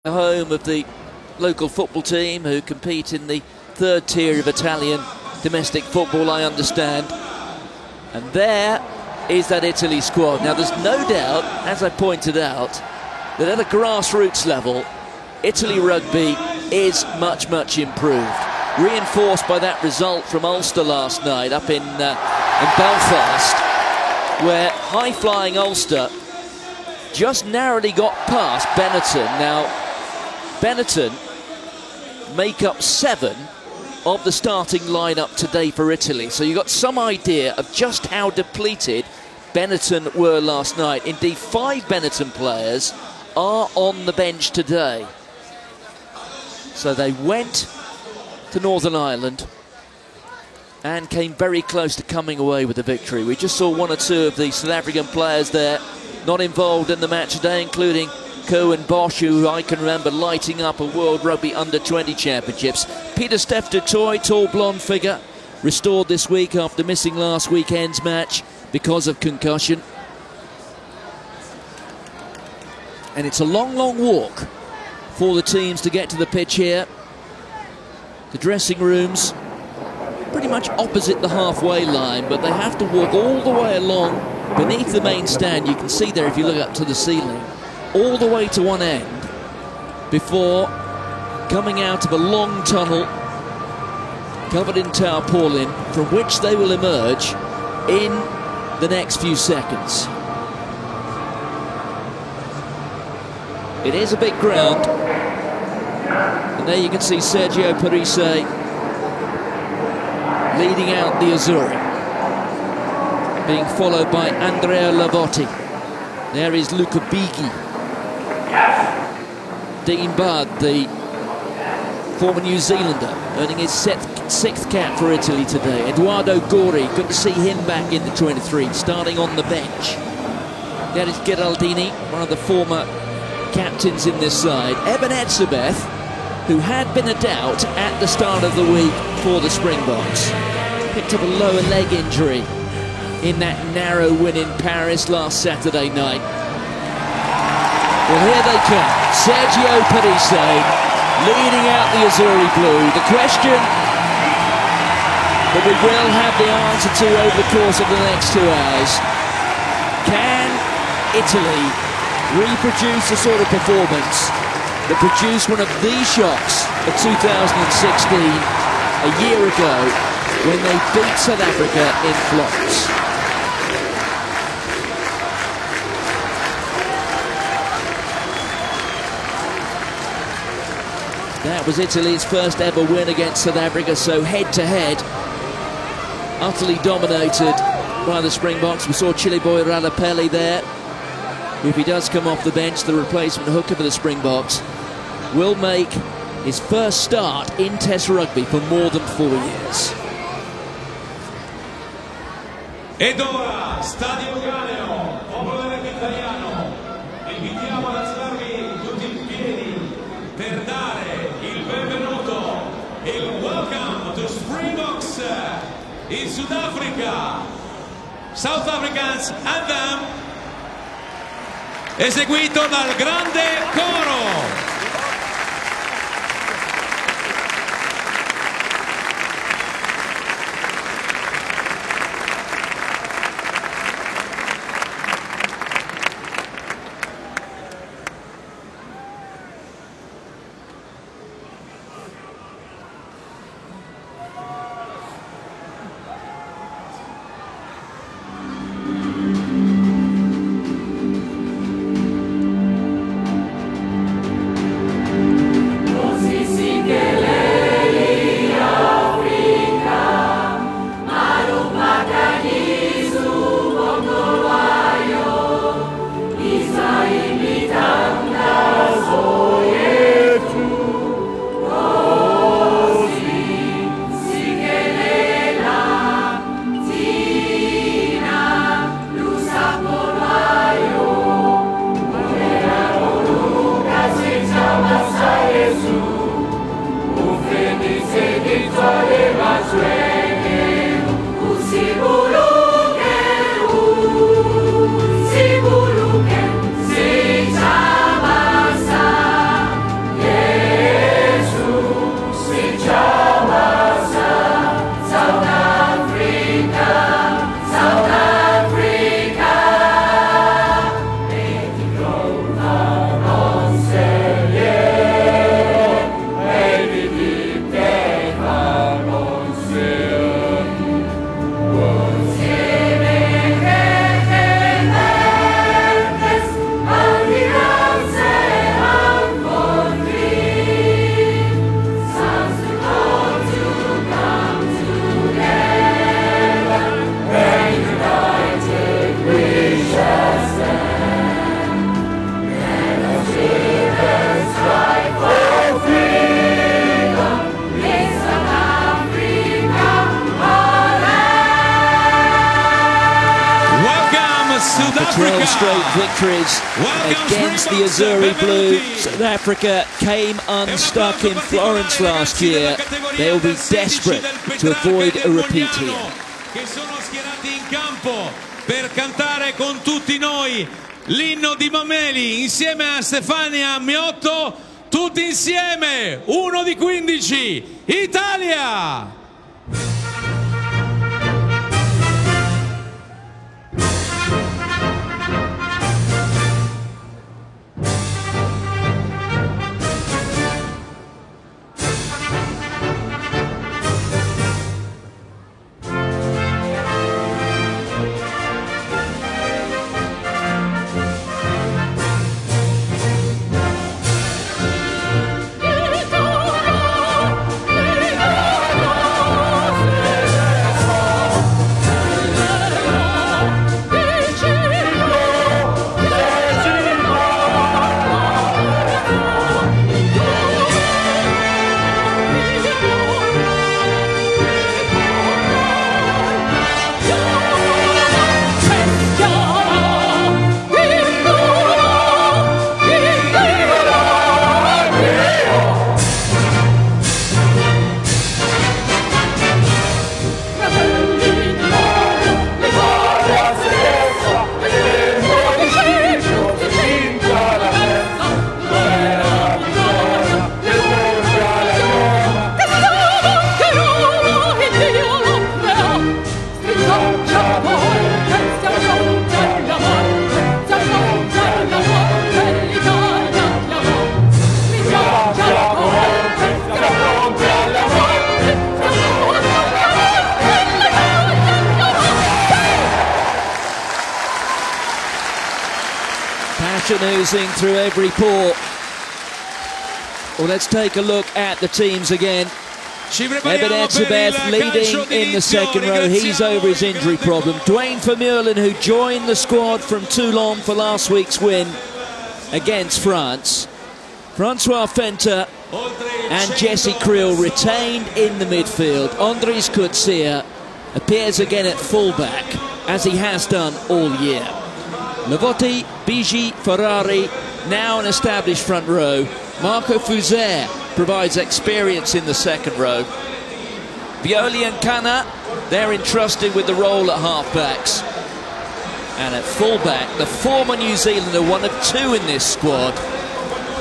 The home of the local football team who compete in the third tier of Italian domestic football, I understand. And there is that Italy squad. Now there's no doubt, as I pointed out, that at a grassroots level, Italy rugby is much, much improved. Reinforced by that result from Ulster last night up in Belfast, where high-flying Ulster just narrowly got past Benetton. Now, Benetton make up 7 of the starting lineup today for Italy. So you got some idea of just how depleted Benetton were last night. Indeed, 5 Benetton players are on the bench today. So they went to Northern Ireland and came very close to coming away with the victory. We just saw 1 or 2 of the South African players there not involved in the match today, including Cohen Bosch, who I can remember lighting up a World Rugby Under-20 Championships. Pieter-Steph du Toit, tall blonde figure, restored this week after missing last weekend's match because of concussion. And it's a long, long walk for the teams to get to the pitch here. The dressing rooms pretty much opposite the halfway line, but they have to walk all the way along beneath the main stand. You can see there if you look up to the ceiling, all the way to one end before coming out of a long tunnel covered in tarpaulin, from which they will emerge in the next few seconds. It is a big ground, and there you can see Sergio Parise leading out the Azzurri, being followed by Andrea Lavotti. There is Luca Bighi. Dean Budd, the former New Zealander, earning his 6th cap for Italy today. Eduardo Gori, good to see him back in the 23, starting on the bench. There is Geraldini, one of the former captains in this side. Eben Etzebeth, who had been a doubt at the start of the week for the Springboks, picked up a lower leg injury in that narrow win in Paris last Saturday night. Well, here they come. Sergio Parise leading out the Azzurri Blue. The question that we will have the answer to over the course of the next 2 hours: can Italy reproduce the sort of performance that produced one of the shocks of 2016 a year ago when they beat South Africa in Florence? That was Italy's first ever win against South Africa, so head-to-head, utterly dominated by the Springboks. We saw Chile boy Ralapelli there. If he does come off the bench, the replacement hooker for the Springboks will make his first start in Test rugby for more than 4 years. Ed ora, Stadio Caneo, popolo italiano, invitiamo ad alzarvi tutti in piedi per dare il benvenuto, il welcome to Springboks in South Africa. South Africans anthem, eseguito dal grande coro. straight victories against the Azzurri Blue. South Africa came unstuck in Florence last year. They will be desperate to avoid a repeat here. Che sono schierati in campo per cantare con tutti noi l'inno di Mameli insieme a Stefania Miotto, tutti insieme, 1 di 15, Italia! Oozing through every pore. Well, let's take a look at the teams again. Eben Etzebeth leading in the second row. He's over his injury problem. Dwayne Vermeulen, who joined the squad from Toulon for last week's win against France. Francois Fenter and Jesse Creel retained in the midfield. Andries Coetzee appears again at fullback, as he has done all year. Lavotti, Bigi, Ferrari, now an established front row. Marco Fuser provides experience in the second row. Violi and Kana, they're entrusted with the role at half-backs. And at full-back, the former New Zealander, one of 2 in this squad,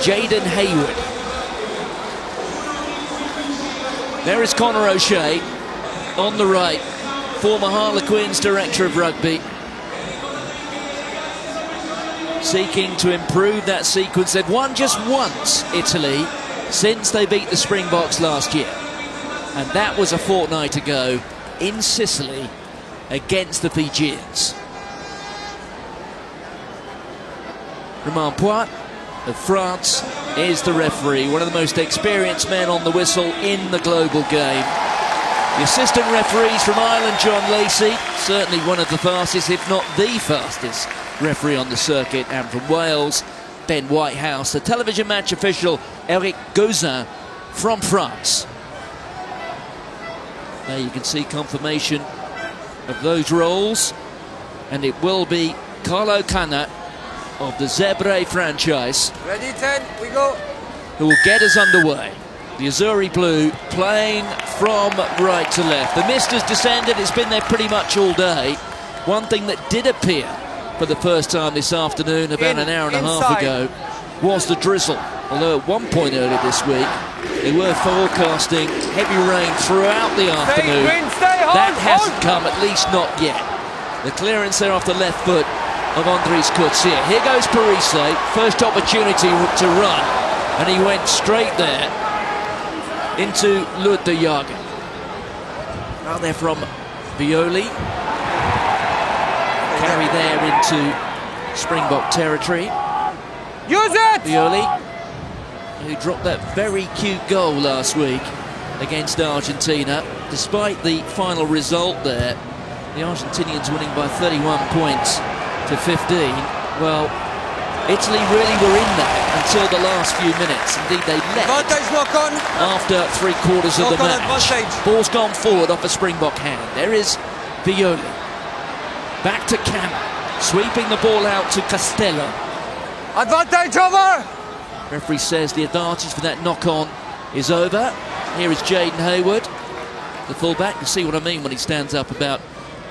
Jaden Hayward. There is Conor O'Shea on the right, former Harlequins director of rugby. Seeking to improve that sequence. They've won just once, Italy, since they beat the Springboks last year. And that was a fortnight ago in Sicily against the Fijians. Romain Poit of France is the referee, one of the most experienced men on the whistle in the global game. The assistant referees from Ireland, John Lacey, certainly one of the fastest, if not the fastest referee on the circuit, and from Wales, Ben Whitehouse. The television match official, Eric Gauzin from France. There you can see confirmation of those roles, and it will be Carlo Canna of the Zebre franchise. Ready, 10, we go. Who will get us underway. The Azzurri Blue playing from right to left. The mist has descended, it's been there pretty much all day. One thing that did appear for the first time this afternoon, about an hour and a half ago, was the drizzle. Although at one point earlier this week, they were forecasting heavy rain throughout the afternoon. That hasn't come, at least not yet. The clearance there off the left foot of Andries Coetzee. Here goes Parise, first opportunity to run, and he went straight there into Lud de Jager. Now they're from Violi. Carry there into Springbok territory. Use it! Violi, who dropped that very cute goal last week against Argentina. Despite the final result there, the Argentinians winning by 31 points to 15. Well, Italy really were in that until the last few minutes. Indeed, they left after 3/4 of the match. Ball's gone forward off a Springbok hand. There is Violi. Back to Canna. Sweeping the ball out to Castello. Advantage over! Referee says the advantage for that knock-on is over. Here is Jaden Hayward, the fullback. You see what I mean when he stands up about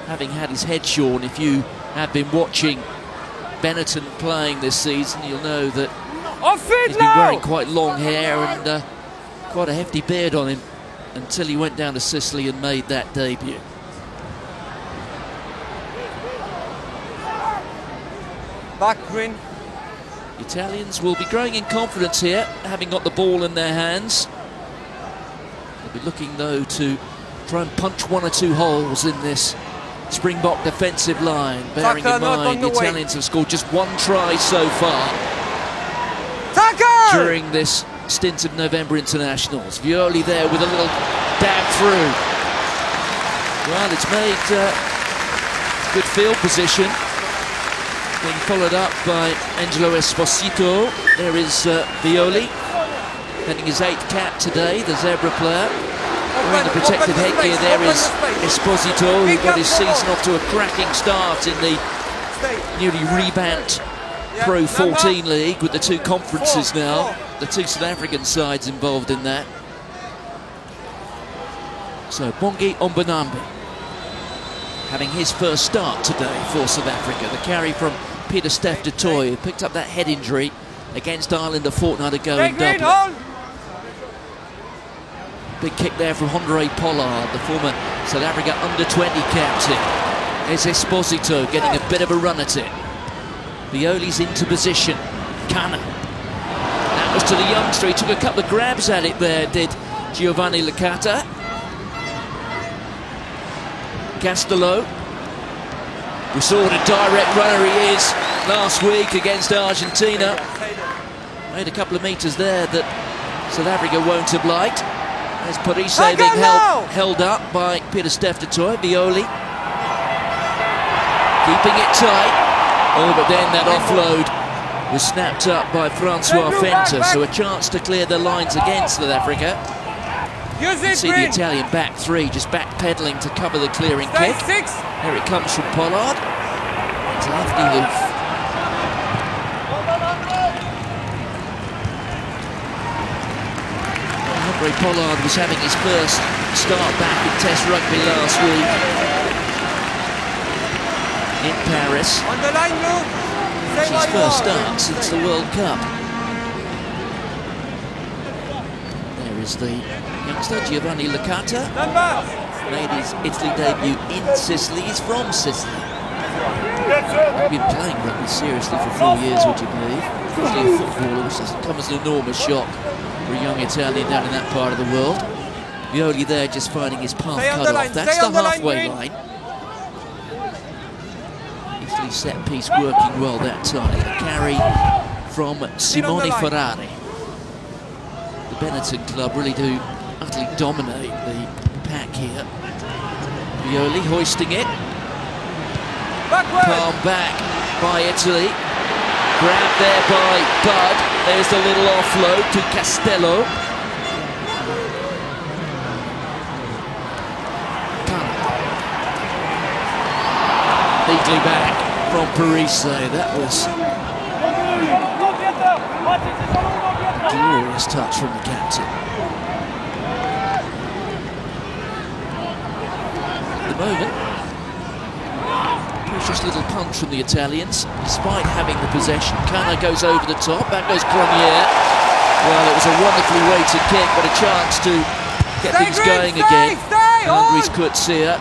having had his head shorn. If you have been watching Benetton playing this season, you'll know that he's been wearing quite long hair and quite a hefty beard on him until he went down to Sicily and made that debut. Back, Green. The Italians will be growing in confidence here, having got the ball in their hands. They'll be looking, though, to try and punch one or two holes in this Springbok defensive line, bearing in mind the Italians have scored just one try so far during this stint of November internationals. Violi there with a little dab through. Well, it's made good field position, being followed up by Angelo Esposito. There is Violi, getting his 8th cap today, the Zebra player. Wearing the protective headgear, there is Esposito, who got his season off to a cracking start in the newly revamped Pro 14 League with the 2 conferences now. The 2 South African sides involved in that. So Bongi Ombonambi having his first start today for South Africa. The carry from Peter Steph du Toit, who picked up that head injury against Ireland a fortnight ago in Dublin. Big kick there from Andre Pollard, the former South Africa under-20 captain. There's Esposito getting a bit of a run at it. Violi's into position. Kana. That was to the youngster. He took a couple of grabs at it there, did Giovanni Licata. Castello. We saw what a direct runner he is last week against Argentina. Made a couple of metres there that South Africa won't have liked. There's Parise being held up by Peter Steph du Toit. Violi keeping it tight. Oh, but then that offload was snapped up by Francois Fenter, so a chance to clear the lines against South Africa. You see the Italian back 3 just backpedaling to cover the clearing kick. Here it comes from Pollard. It's a lefty hoof. Andre Pollard was having his first start back in Test Rugby last week in Paris. It's his first start since the World Cup. There is the youngster Giovanni Licata. Made his Italy debut in Sicily. He's from Sicily. He's been playing rugby seriously for 4 years, would you believe? Usually a footballer, which doesn't come as an enormous shock for a young Italian down in that part of the world. Violi there just finding his path cut off. That's the halfway line. Italy set piece working well that time. The carry from Simone Ferrari. The Benetton club really do utterly dominate the pack here. Violi hoisting it. Palm back by Italy. Grabbed there by Bud. There's the little offload to Castello. Neatly back from Parise. That was a glorious touch from the captain. At the moment, precious little punch from the Italians, despite having the possession. Kana goes over the top, back goes Grenier. Well, it was a wonderfully weighted kick, but a chance to get things going again. Andres Coetzee,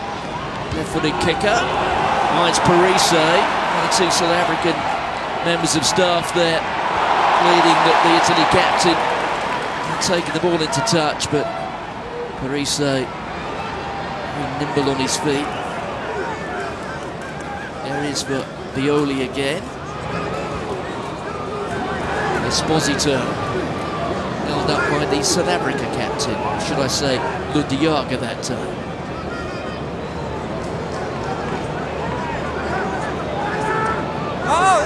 left-footed kicker, finds Parise. One or 2 South African members of staff there pleading that the Italy captain had taken the ball into touch, but Parise very nimble on his feet. There is for Violi again. Esposito held up by the South Africa captain, or should I say Ludiaga that time.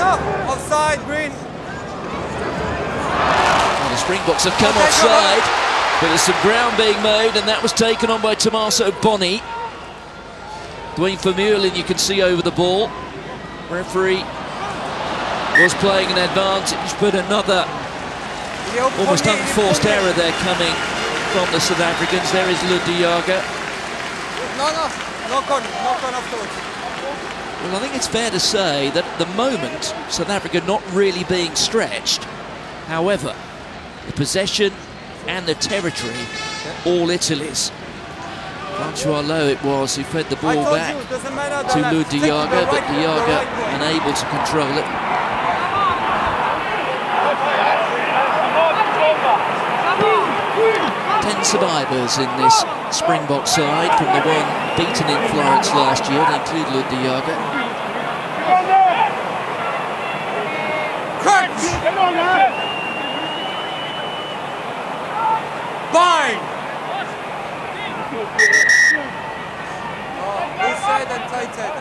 No, offside, Green. Well, the Springboks have come offside, but there's some ground being made, and that was taken on by Tommaso Boni. Dwayne Vermeulen, you can see over the ball. Referee was playing an advantage, but another almost unforced error there coming from the South Africans. There is Ludiaga. Knock on afterwards. Well, I think it's fair to say that at the moment, South Africa not really being stretched. However, the possession and the territory, all Italy's. Francois Lowe it was who fed the ball back to Ludiaga, but Diaga unable to control it. 10 survivors in this Springbok side from the one beaten in Florence last year. They include Ludiaga. Fine! Inside and tighted.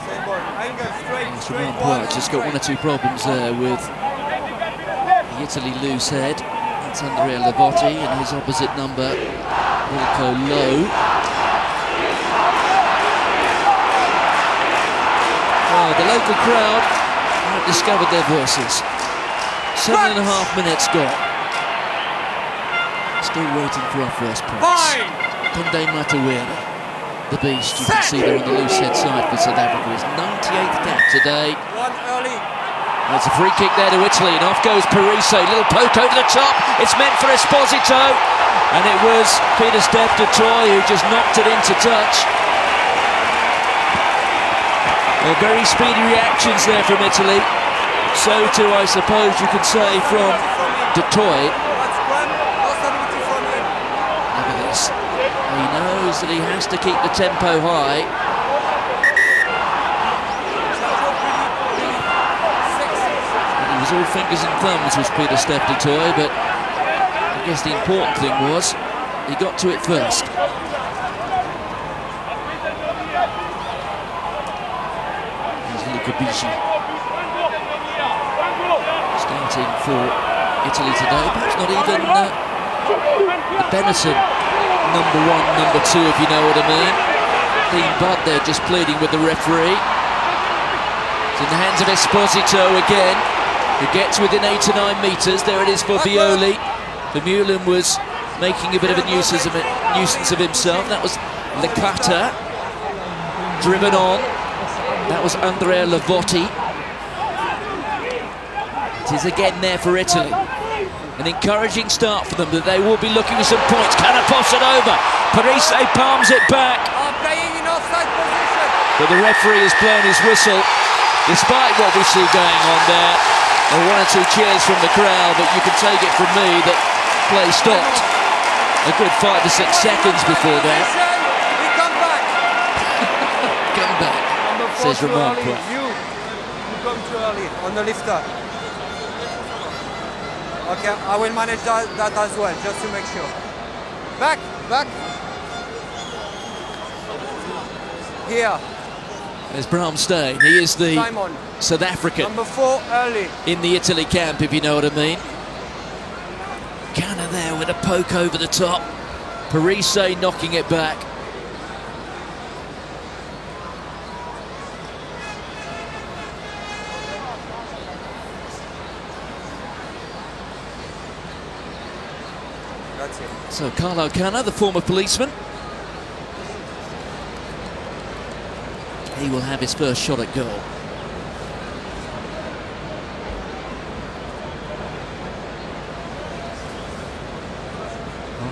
Same ball. Angle, straight Well, just got 1 or 2 problems there with the Italy loose head. That's Andrea Lavotti and his opposite number, Wilco Lowe. Oh, the local crowd have discovered their voices. 7.5 minutes gone. Still waiting for our first points. Tunde Matawira, the beast, you can see there on the loose head side for South Africa. His 98th cap today. One early. There's a free kick there to Italy, and off goes Parise. Little poke over the top. It's meant for Esposito, and it was Peter Steph du Toit who just knocked it into touch. Well, very speedy reactions there from Italy. So too, I suppose you could say, from du Toit. Look at this. He knows that he has to keep the tempo high. It was all fingers and thumbs was Peter Steph du Toit, but I guess the important thing was he got to it first. Here's Luca Bigi. Starting for Italy today, perhaps not even the Benetton number 1, number 2, if you know what I mean. Dean Budd there just pleading with the referee. It's in the hands of Esposito again, who gets within 8 to 9 metres. There it is for Violi. Vermeulen was making a bit of a nuisance of himself. That was Licata driven on. That was Andrea Lavotti. It is again there for Italy. An encouraging start for them, that they will be looking for some points. Canapos it over. Parise palms it back. Playing in offside position. But the referee has blown his whistle. Despite what we see going on there, there were 1 or 2 cheers from the crowd, but you can take it from me that play stopped a good 5 to 6 seconds before that. We come back. Come back, says Ramon. You come too early on the lifter. Okay, I will manage that as well, just to make sure. Back. Here. There's Bramstein. He is the Simon. South African. Number 4 early. In the Italy camp, if you know what I mean. Canna there with a poke over the top. Parise knocking it back. That's it. So Carlo Canna, the former policeman. He will have his first shot at goal.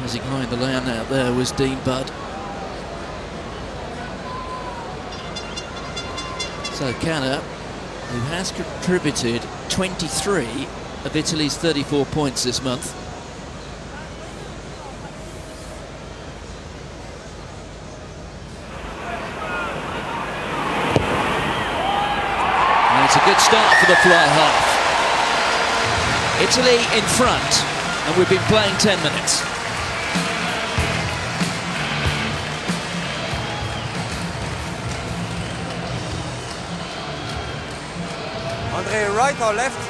Rising high in the line out there was Dean Budd. So Canna, who has contributed 23 of Italy's 34 points this month. And it's a good start for the fly half. Italy in front, and we've been playing 10 minutes. Andre, right or left?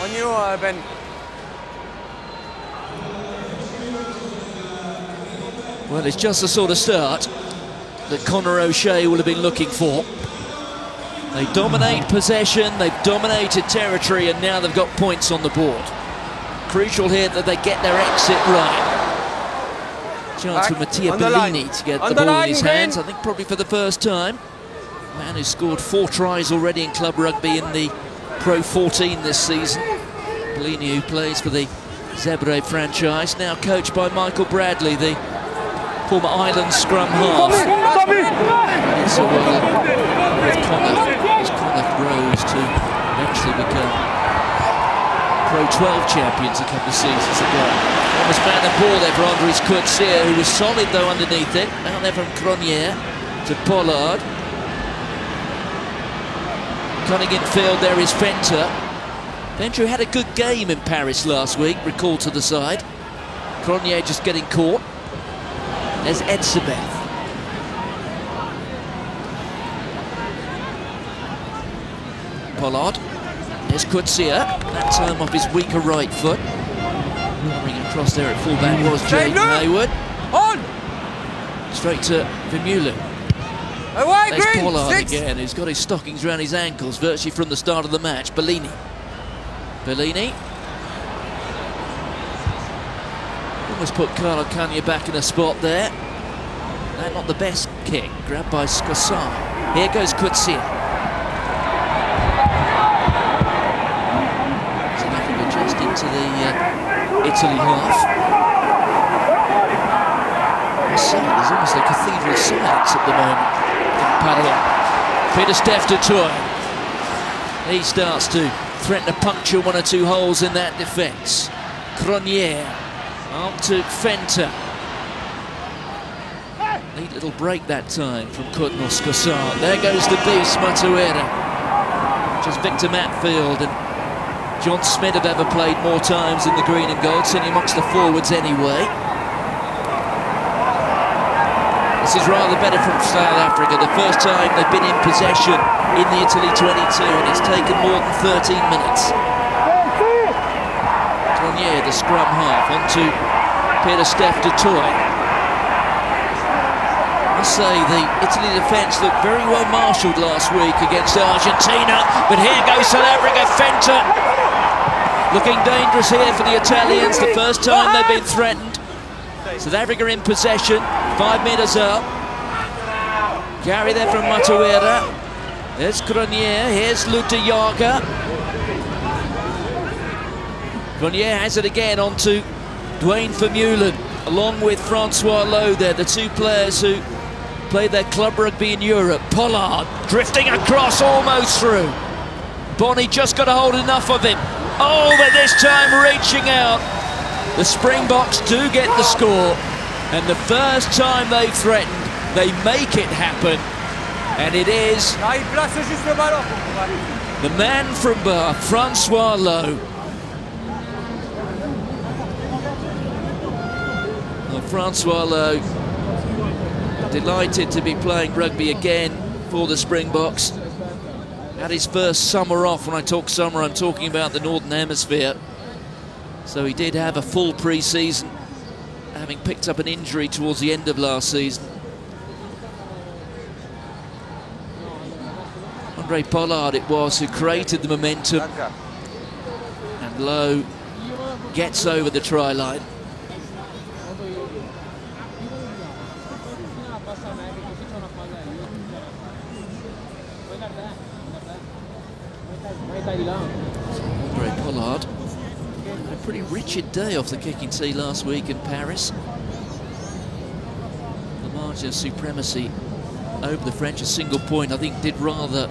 On you, Ben. Well, it's just the sort of start. that Conor O'Shea will have been looking for. They dominate possession, they've dominated territory, and now they've got points on the board. Crucial here that they get their exit right. Chance for Mattia Bellini to get the ball in his hands, I think probably for the first time. Man who scored 4 tries already in club rugby in the Pro 14 this season. Bellini, who plays for the Zebre franchise, now coached by Michael Bradley, the former Island scrum half. It's a with Connor rose to eventually become Pro 12 champions a couple of seasons ago. Almost found the ball there for Andres Coetzee, who was solid though underneath it. Out there from Cronier to Pollard. Cunning in field, there is Fenter. Fenter had a good game in Paris last week, recalled to the side. Cronier just getting caught. There's Edsebeth. Pollard. There's Coetzee, that time off his weaker right foot. Coming across there at fullback was Jaden Hayward. On! Straight to Vermeulen. Away, There's Green! Pollard 6. again, who's got his stockings around his ankles virtually from the start of the match. Bellini. Bellini. Almost put Carlo Cagna back in a spot there. And not the best kick, grabbed by Scossard. Here goes Coetzee. South Africa just into the Italy half. There's almost a cathedral silence at the moment in Padua. Pieter-Steph du Toit. He starts to threaten to puncture 1 or 2 holes in that defence. Cronier up to Fenter. Neat little break that time from Courtney Scossard. There goes the beast, Matuera. Just Victor Matfield and John Smith have ever played more times in the green and gold, certainly amongst the forwards anyway. This is rather better from South Africa. The first time they've been in possession in the Italy 22, and it's taken more than 13 minutes. Cronier, the scrum half, onto Pieter-Steph du Toit. I must say, the Italy defence looked very well marshalled last week against Argentina, but here goes South Africa. Fenter looking dangerous here for the Italians. The first time they've been threatened. South Africa in possession, 5 metres up. Carry there from Matuera. There's Cronier, here's Lutayaga. Cronier has it again onto Dwayne Vermeulen, along with Francois Lowe there, the 2 players who played their club rugby in Europe. Pollard drifting across, almost through. Bonnie just got to hold enough of him. Oh, but this time reaching out. The Springboks do get the score, and the first time they've threatened, they make it happen, and it is the man from Bath, Francois Lowe. Well, Francois Lowe, delighted to be playing rugby again for the Springboks. Had his first summer off. When I talk summer, I'm talking about the Northern Hemisphere. So he did have a full pre-season, having picked up an injury towards the end of last season. Andre Pollard it was who created the momentum, and Lowe gets over the try line. Andre Pollard, a pretty wretched day off the kicking tee last week in Paris. The margin of supremacy over the French, a single point, I think did rather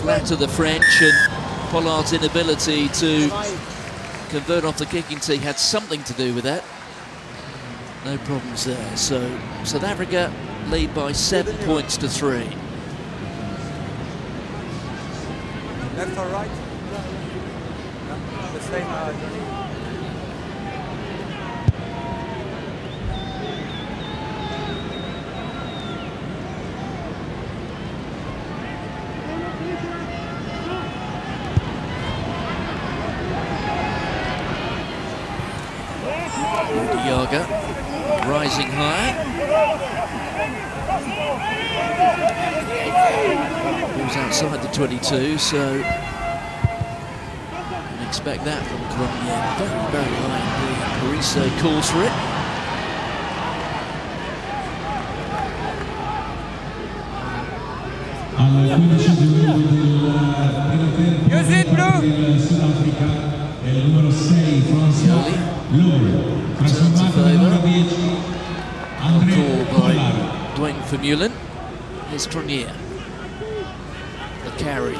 flatter the French, and Pollard's inability to convert off the kicking tee had something to do with that. No problems there. So South Africa lead by 7 points to 3. Left or right? The same. Yaga rising high. Ball's outside the 22, so you can expect that from Grenier. Very, very high indeed. Parise calls for it. Use it, Blue! Turns in favour. Call by Dwayne Vermeulen. Here's Grenier. The carry.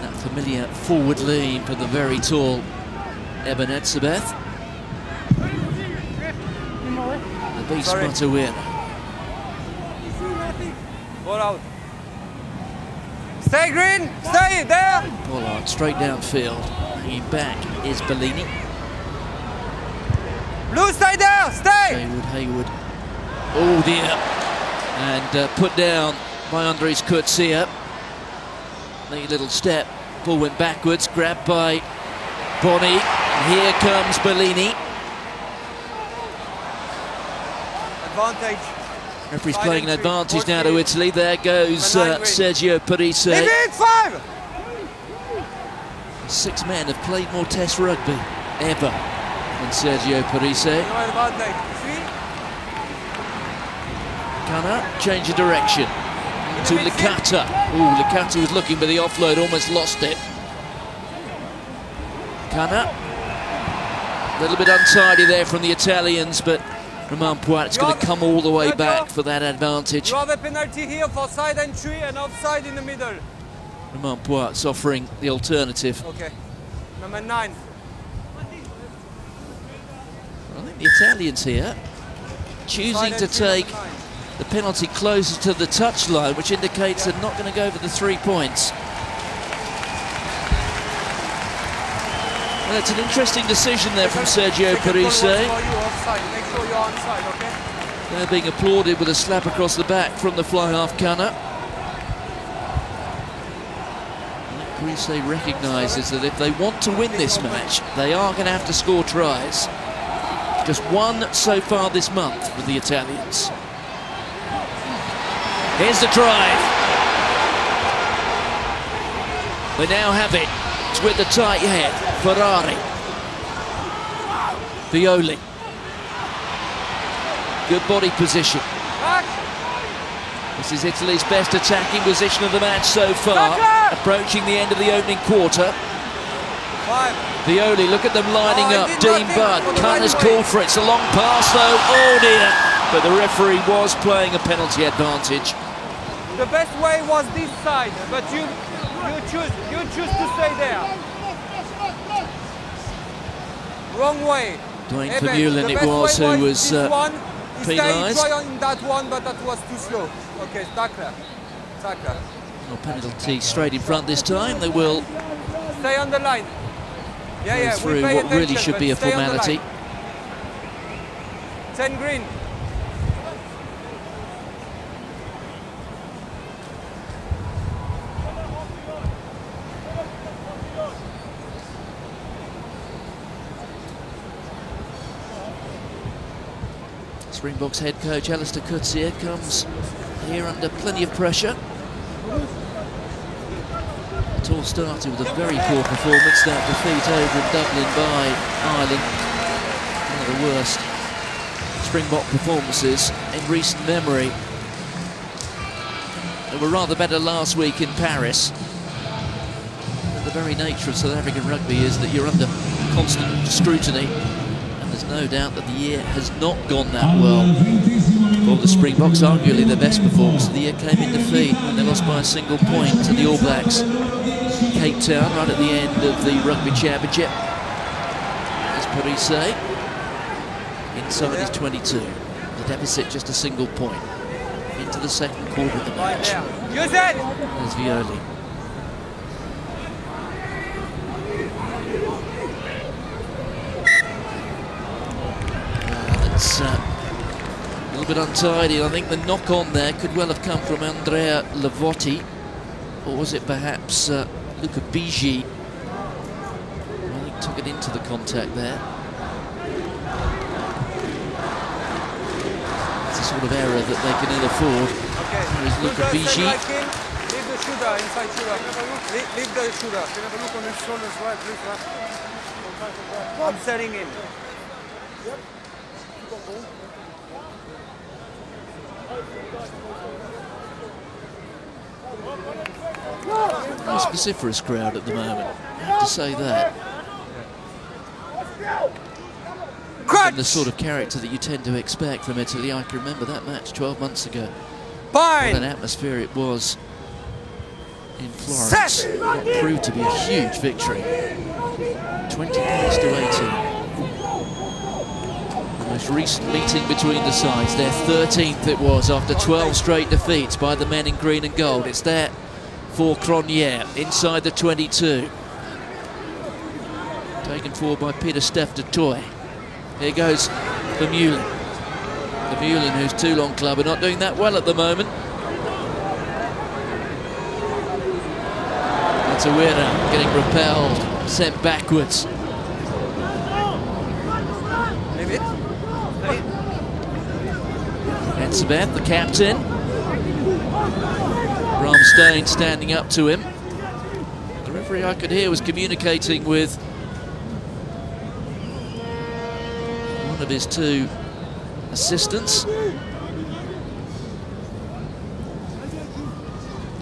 That familiar forward lean for the very tall Eben Etzebeth. The beast Matawira. Ball out. Stay green! Stay there! Pollard straight downfield. Hanging back is Bellini. Blue, stay there! Stay! Hayward. Oh dear. And put down by Andres Coetzee. The little step. Ball went backwards. Grabbed by Boni. And here comes Bellini. Advantage. Referee's playing an advantage now to Italy. There goes Sergio Parise. Leave it, 5! 6 men have played more Test rugby ever than Sergio Parise. No advantage. 3. Kana, change of direction to Licata. Oh, Licata was looking for the offload, almost lost it. Kana, a little bit untidy there from the Italians, but Romain Poit's going to come all the way back for that advantage. You have a penalty here for side entry and offside in the middle. Romain Poit's offering the alternative. Okay. Number 9. I think the Italians here choosing to take the penalty closer to the touchline, which indicates they're not going to go for the 3 points. Well, it's an interesting decision there from Sergio Parise. They're being applauded with a slap across the back from the fly-half Kana. Parise recognises that if they want to win this match, they are going to have to score tries. Just 1 so far this month with the Italians. Here's the drive. They now have it. It's with the tight head. Ferrari. Violi. Good body position. This is Italy's best attacking position of the match so far. Approaching the end of the opening quarter. 5. Violi, look at them lining up. Dean Budd, Kana's call for it. It's a long pass though. Oh dear. But the referee was playing a penalty advantage. The best way was this side, but you choose to stay there. Wrong way. Dwayne Vermeulen it was who was penalised. In that one, but that was too slow. Okay, tackler. No penalty straight in front this time. They will stay on the line. go through what really should be a formality. 10 green. Springboks head coach Alistair Coetzee comes here under plenty of pressure. It all started with a very poor performance, that defeat over in Dublin by Ireland. One of the worst Springbok performances in recent memory. They were rather better last week in Paris. But the very nature of South African rugby is that you're under constant scrutiny. No doubt that the year has not gone that well for the Springboks. Arguably their best performance of the year came in defeat when they lost by a single point to the All Blacks Cape Town right at the end of the Rugby Championship. As Parise inside his 22. The deficit just a single point into the second quarter of the match. There's Violi. It's a little bit untidy. I think the knock-on there could well have come from Andrea Lavotti, or was it perhaps Luca Bigi? I think took it into the contact there. It's a sort of error that they can ill afford. Okay. There is Luca Stand Bigi. like him. Leave the shooter, inside shooter. Leave the shooter. I'm setting in. Nice vociferous crowd at the moment, I have to say that. And the sort of character that you tend to expect from Italy. I can remember that match 12 months ago. Fine. What an atmosphere it was in Florence. What proved to be a huge victory. 20 points to 18. The most recent meeting between the sides, their 13th it was, after 12 straight defeats by the men in green and gold. It's there for Cronier inside the 22. Taken forward by Peter Steph de Toy. Here goes Vermeulen. Vermeulen, who's Toulon club, are not doing that well at the moment. That's a winner, getting repelled, sent backwards. Ensabeth, the captain. Bramstein standing up to him. The referee, I could hear, was communicating with one of his two assistants.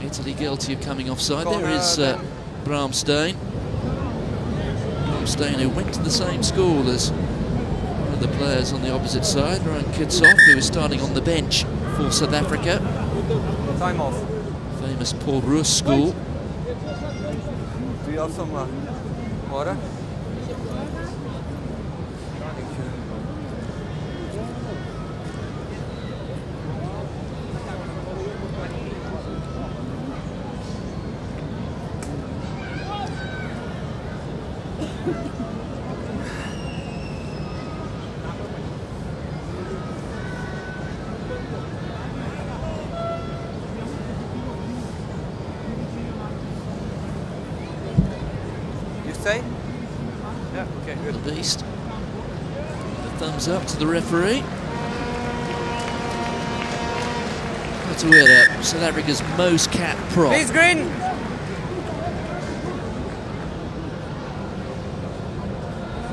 Italy guilty of coming offside. There is Bramstein. Bramstein, who went to the same school as one of the players on the opposite side, Ryan Kitshoff, who is starting on the bench for South Africa. Time off. Famous Paul Roos school. Do you have some water? Yeah, okay, good. The beast. The thumbs up to the referee. That's a weird South Africa's most capped prop. Please, green!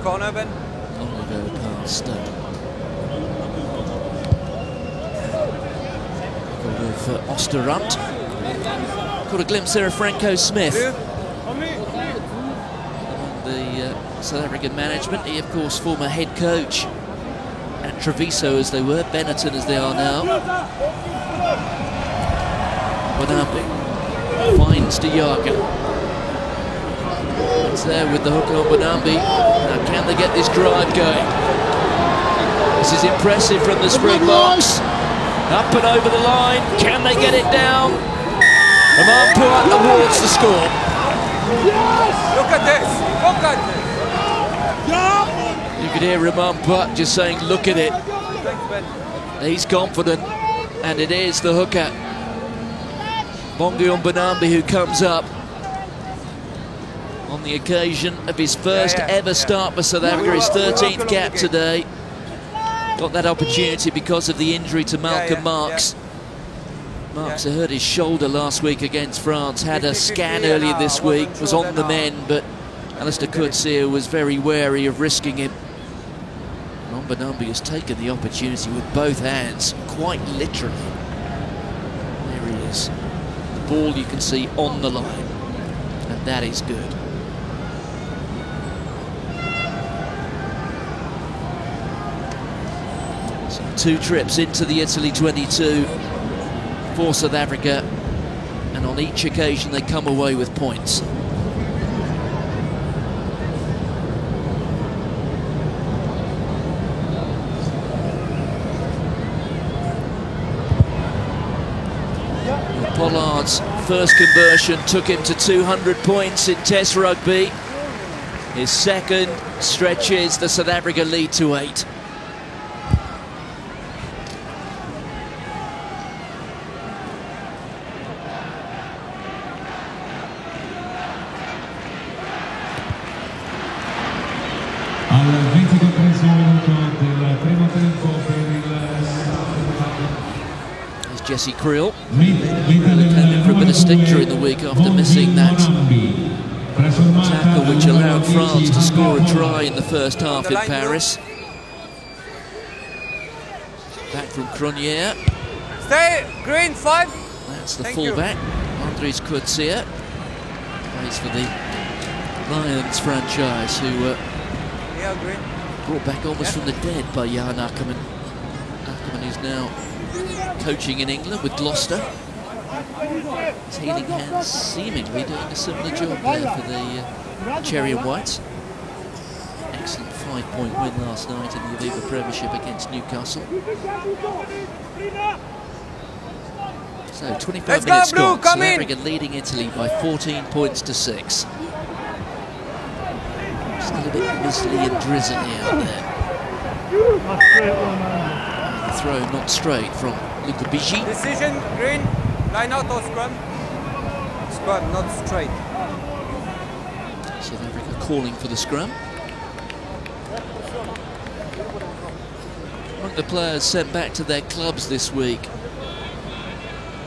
Corner, Ben. On we go past with Osterrand. Caught a glimpse there of Franco Smith. The South African management. He, of course, former head coach at Treviso as they were, Benetton as they are now. Wanambi finds Diaga. It's there with the hook on Wanambi. Now, can they get this drive going? This is impressive from the Springboks. Up and over the line. Can they get it down? Romain Poit awards the score. Look at this! Look at this! You could hear Romain Poit just saying, look at it. Thanks, Ben. He's confident, and it is the hooker, Bongi Mbonambi, who comes up on the occasion of his first ever start for South Africa, his 13th cap today. Got that opportunity because of the injury to Malcolm Marx. Marx had hurt his shoulder last week against France, had a scan earlier this week, was on the mend, but Alistair Coetzee was very wary of risking him. Mbonambi has taken the opportunity with both hands, quite literally. There he is. The ball you can see on the line, and that is good. So 2 trips into the Italy 22 for South Africa, and on each occasion they come away with points. Pollard's first conversion took him to 200 points in Test Rugby. His second stretches the South Africa lead to 8. Al 24esimo minuto del primo tempo per il Jesse Creel. Really came in for a bit of stick during the week after missing that tackle which allowed France to score a try in the first half in Paris. Back from Cronier. Stay, green 5. That's the fullback, Andres Coetzee. Plays for the Lions franchise, who brought back almost from the dead by Jan Ackermann. Ackermann is now coaching in England with Gloucester. His healing hands seemingly doing a similar job there for the Cherry and Whites. Excellent 5-point win last night in the Aviva Premiership against Newcastle. So 25 minutes gone, South Africa leading Italy by 14 points to 6. Still a bit mizzly and drizzly out there. The throw not straight from Luca Bigi. Decision, green, line out or scrum? Scrum, not straight. South Africa calling for the scrum. Among the players sent back to their clubs this week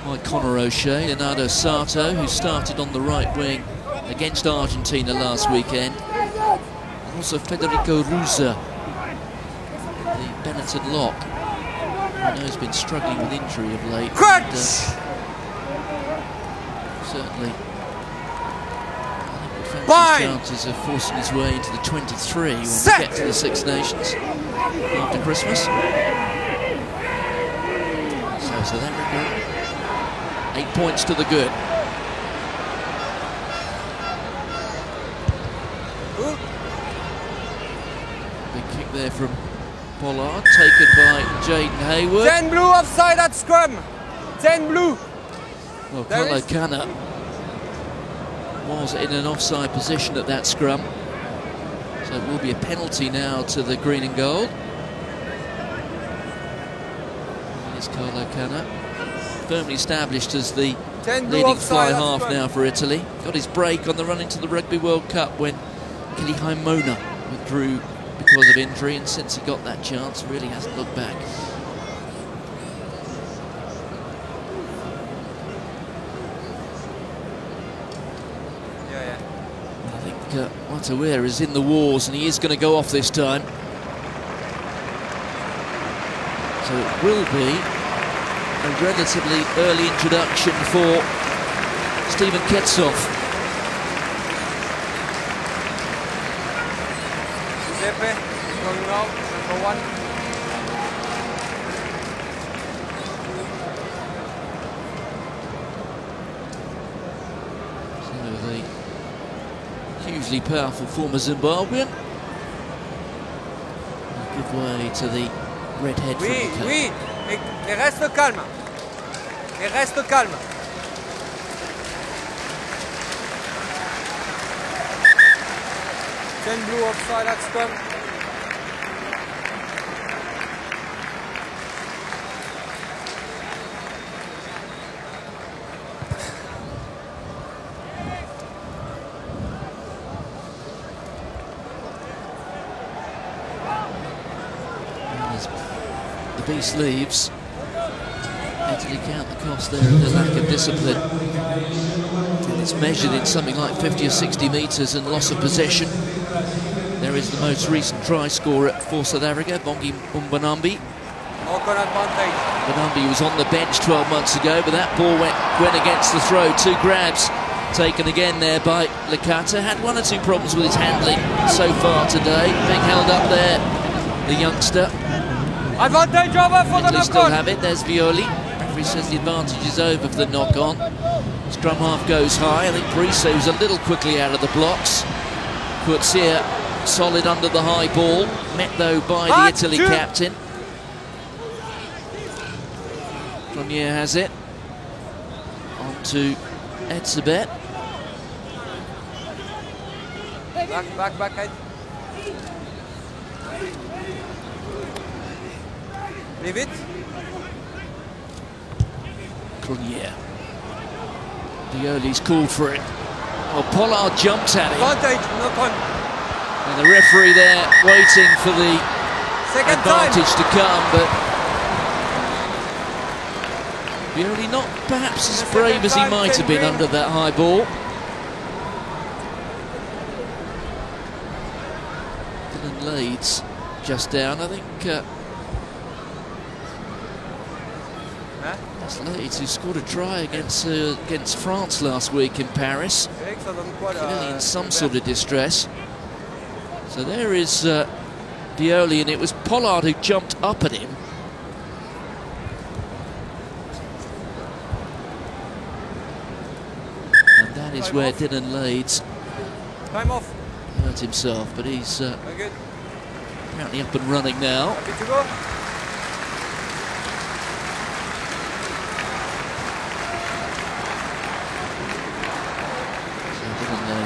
by Conor O'Shea, Leonardo Sato, who started on the right wing against Argentina last weekend. And also Federico Ruza, the Benetton lock, who I know has been struggling with injury of late. And, certainly, I think chances of forcing his way into the 23 when we get to the Six Nations after Christmas. So South Africa, 8 points to the good. Big kick there from Pollard, taken by Jaden Hayward. 10 blue offside at scrum. 10 blue. Well, Carlo Canna was in an offside position at that scrum. So it will be a penalty now to the green and gold. Here's Carlo Canna, firmly established as the leading fly half now for Italy. Got his break on the run into the Rugby World Cup when Kili Haimona withdrew because of injury, and since he got that chance, really hasn't looked back. I think Matawira is in the wars, and he is going to go off this time. So it will be a relatively early introduction for Steven Ketshoff. Giuseppe going out, number 1. So the hugely powerful former Zimbabwean will give way to the redhead from the Cape. Oui, mais reste calme. Et reste calme. Ten blue offside at scrum. The beast leaves. Italy count the cost there of the lack of discipline. And it's measured in something like 50 or 60 metres and loss of possession. There is the most recent try scorer for South Africa, Bongi Mbonambi. Mbonambi was on the bench 12 months ago, but that ball went against the throw. 2 grabs taken again there by Licata. Had 1 or 2 problems with his handling so far today. Being held up there, the youngster. Advantage over for the knock-on. Still have it. There's Violi. Referee says the advantage is over for the knock-on. Scrum half goes high. I think Parise was a little quickly out of the blocks. Coetzee solid under the high ball. Met though by the Italy captain. Cronier has it. On to Etzebeth. Back, head. Leave it. Cronier. Violi's called for it. Well, Pollard jumps at him. Advantage, knock on. And the referee there waiting for the advantage to come, but Violi not perhaps as brave as he might have been under that high ball. Dylan Leeds just down, I think. That's Leeds, who scored a try against France last week in Paris. Clearly in some sort of distress. So there is Violi, and it was Pollard who jumped up at him. And that is where Dylan Leeds hurt himself, but he's apparently up and running now.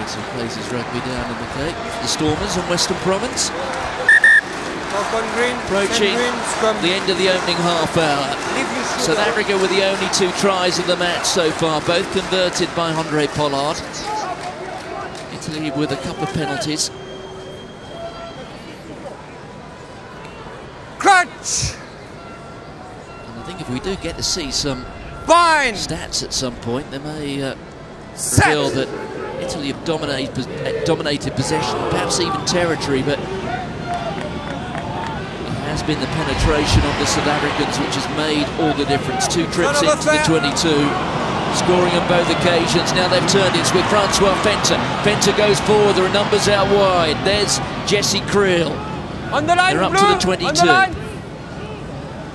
Who plays his rugby down in the Cape. The Stormers in Western Province. Approaching the end of the opening half hour. South Africa with the only 2 tries of the match so far, both converted by Andre Pollard. Italy with a couple of penalties. Crutch! And I think if we do get to see some stats at some point, they may reveal that Italy have dominated possession, perhaps even territory, but it has been the penetration of the South Africans which has made all the difference. 2 trips into the 22, scoring on both occasions. Now they've turned it with Francois Venter. Venter goes forward, there are numbers out wide. There's Jesse Creel. They're up to the 22.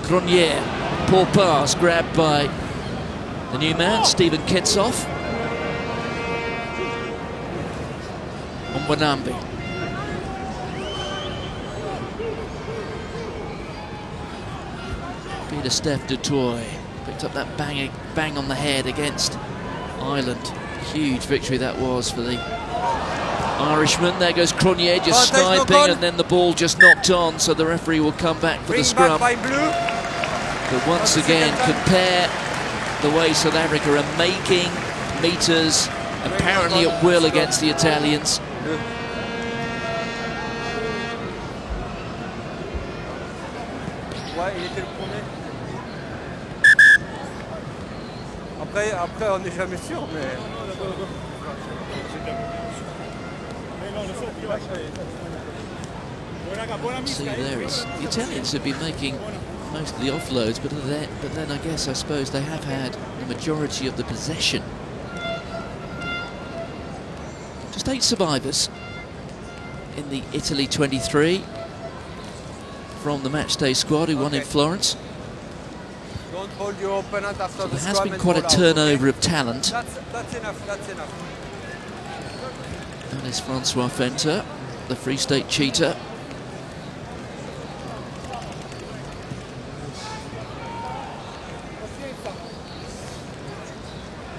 Cronier, poor pass, grabbed by the new man, Stephen Ketsoff. Wanambi. Peter Steph du Toit picked up that bang on the head against Ireland. Huge victory that was for the Irishman. There goes Cronier just sniping, and then the ball just knocked on, so the referee will come back for the scrum. But once again, compare the way South Africa are making meters apparently at will against the Italians. Ouais, il était le premier. Après on n'est jamais sûr, mais... See there is the Italians have been making most of the offloads, but then I suppose they have had the majority of the possession. Just 8 survivors in the Italy 23 from the matchday squad who won in Florence. Don't hold your opponent after So the there has been quite a turnover of talent. That's enough, that's enough. That is Francois Venter, the Free State cheater.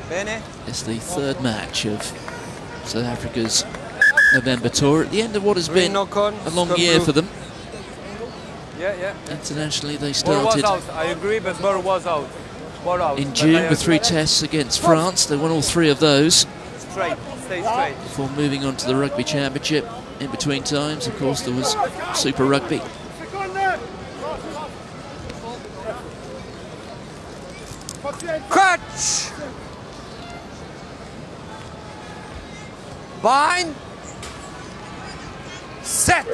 Bene. It's the 3rd match of South Africa's November tour at the end of what has been a long year for them. Yeah. Internationally, they Ball was started out. I agree, but ball was out. Ball out. in June with 3 tests against France. They won all 3 of those. Straight, stay straight. Before moving on to the Rugby Championship. In between times, of course, there was Super Rugby. Catch! Bind! Set!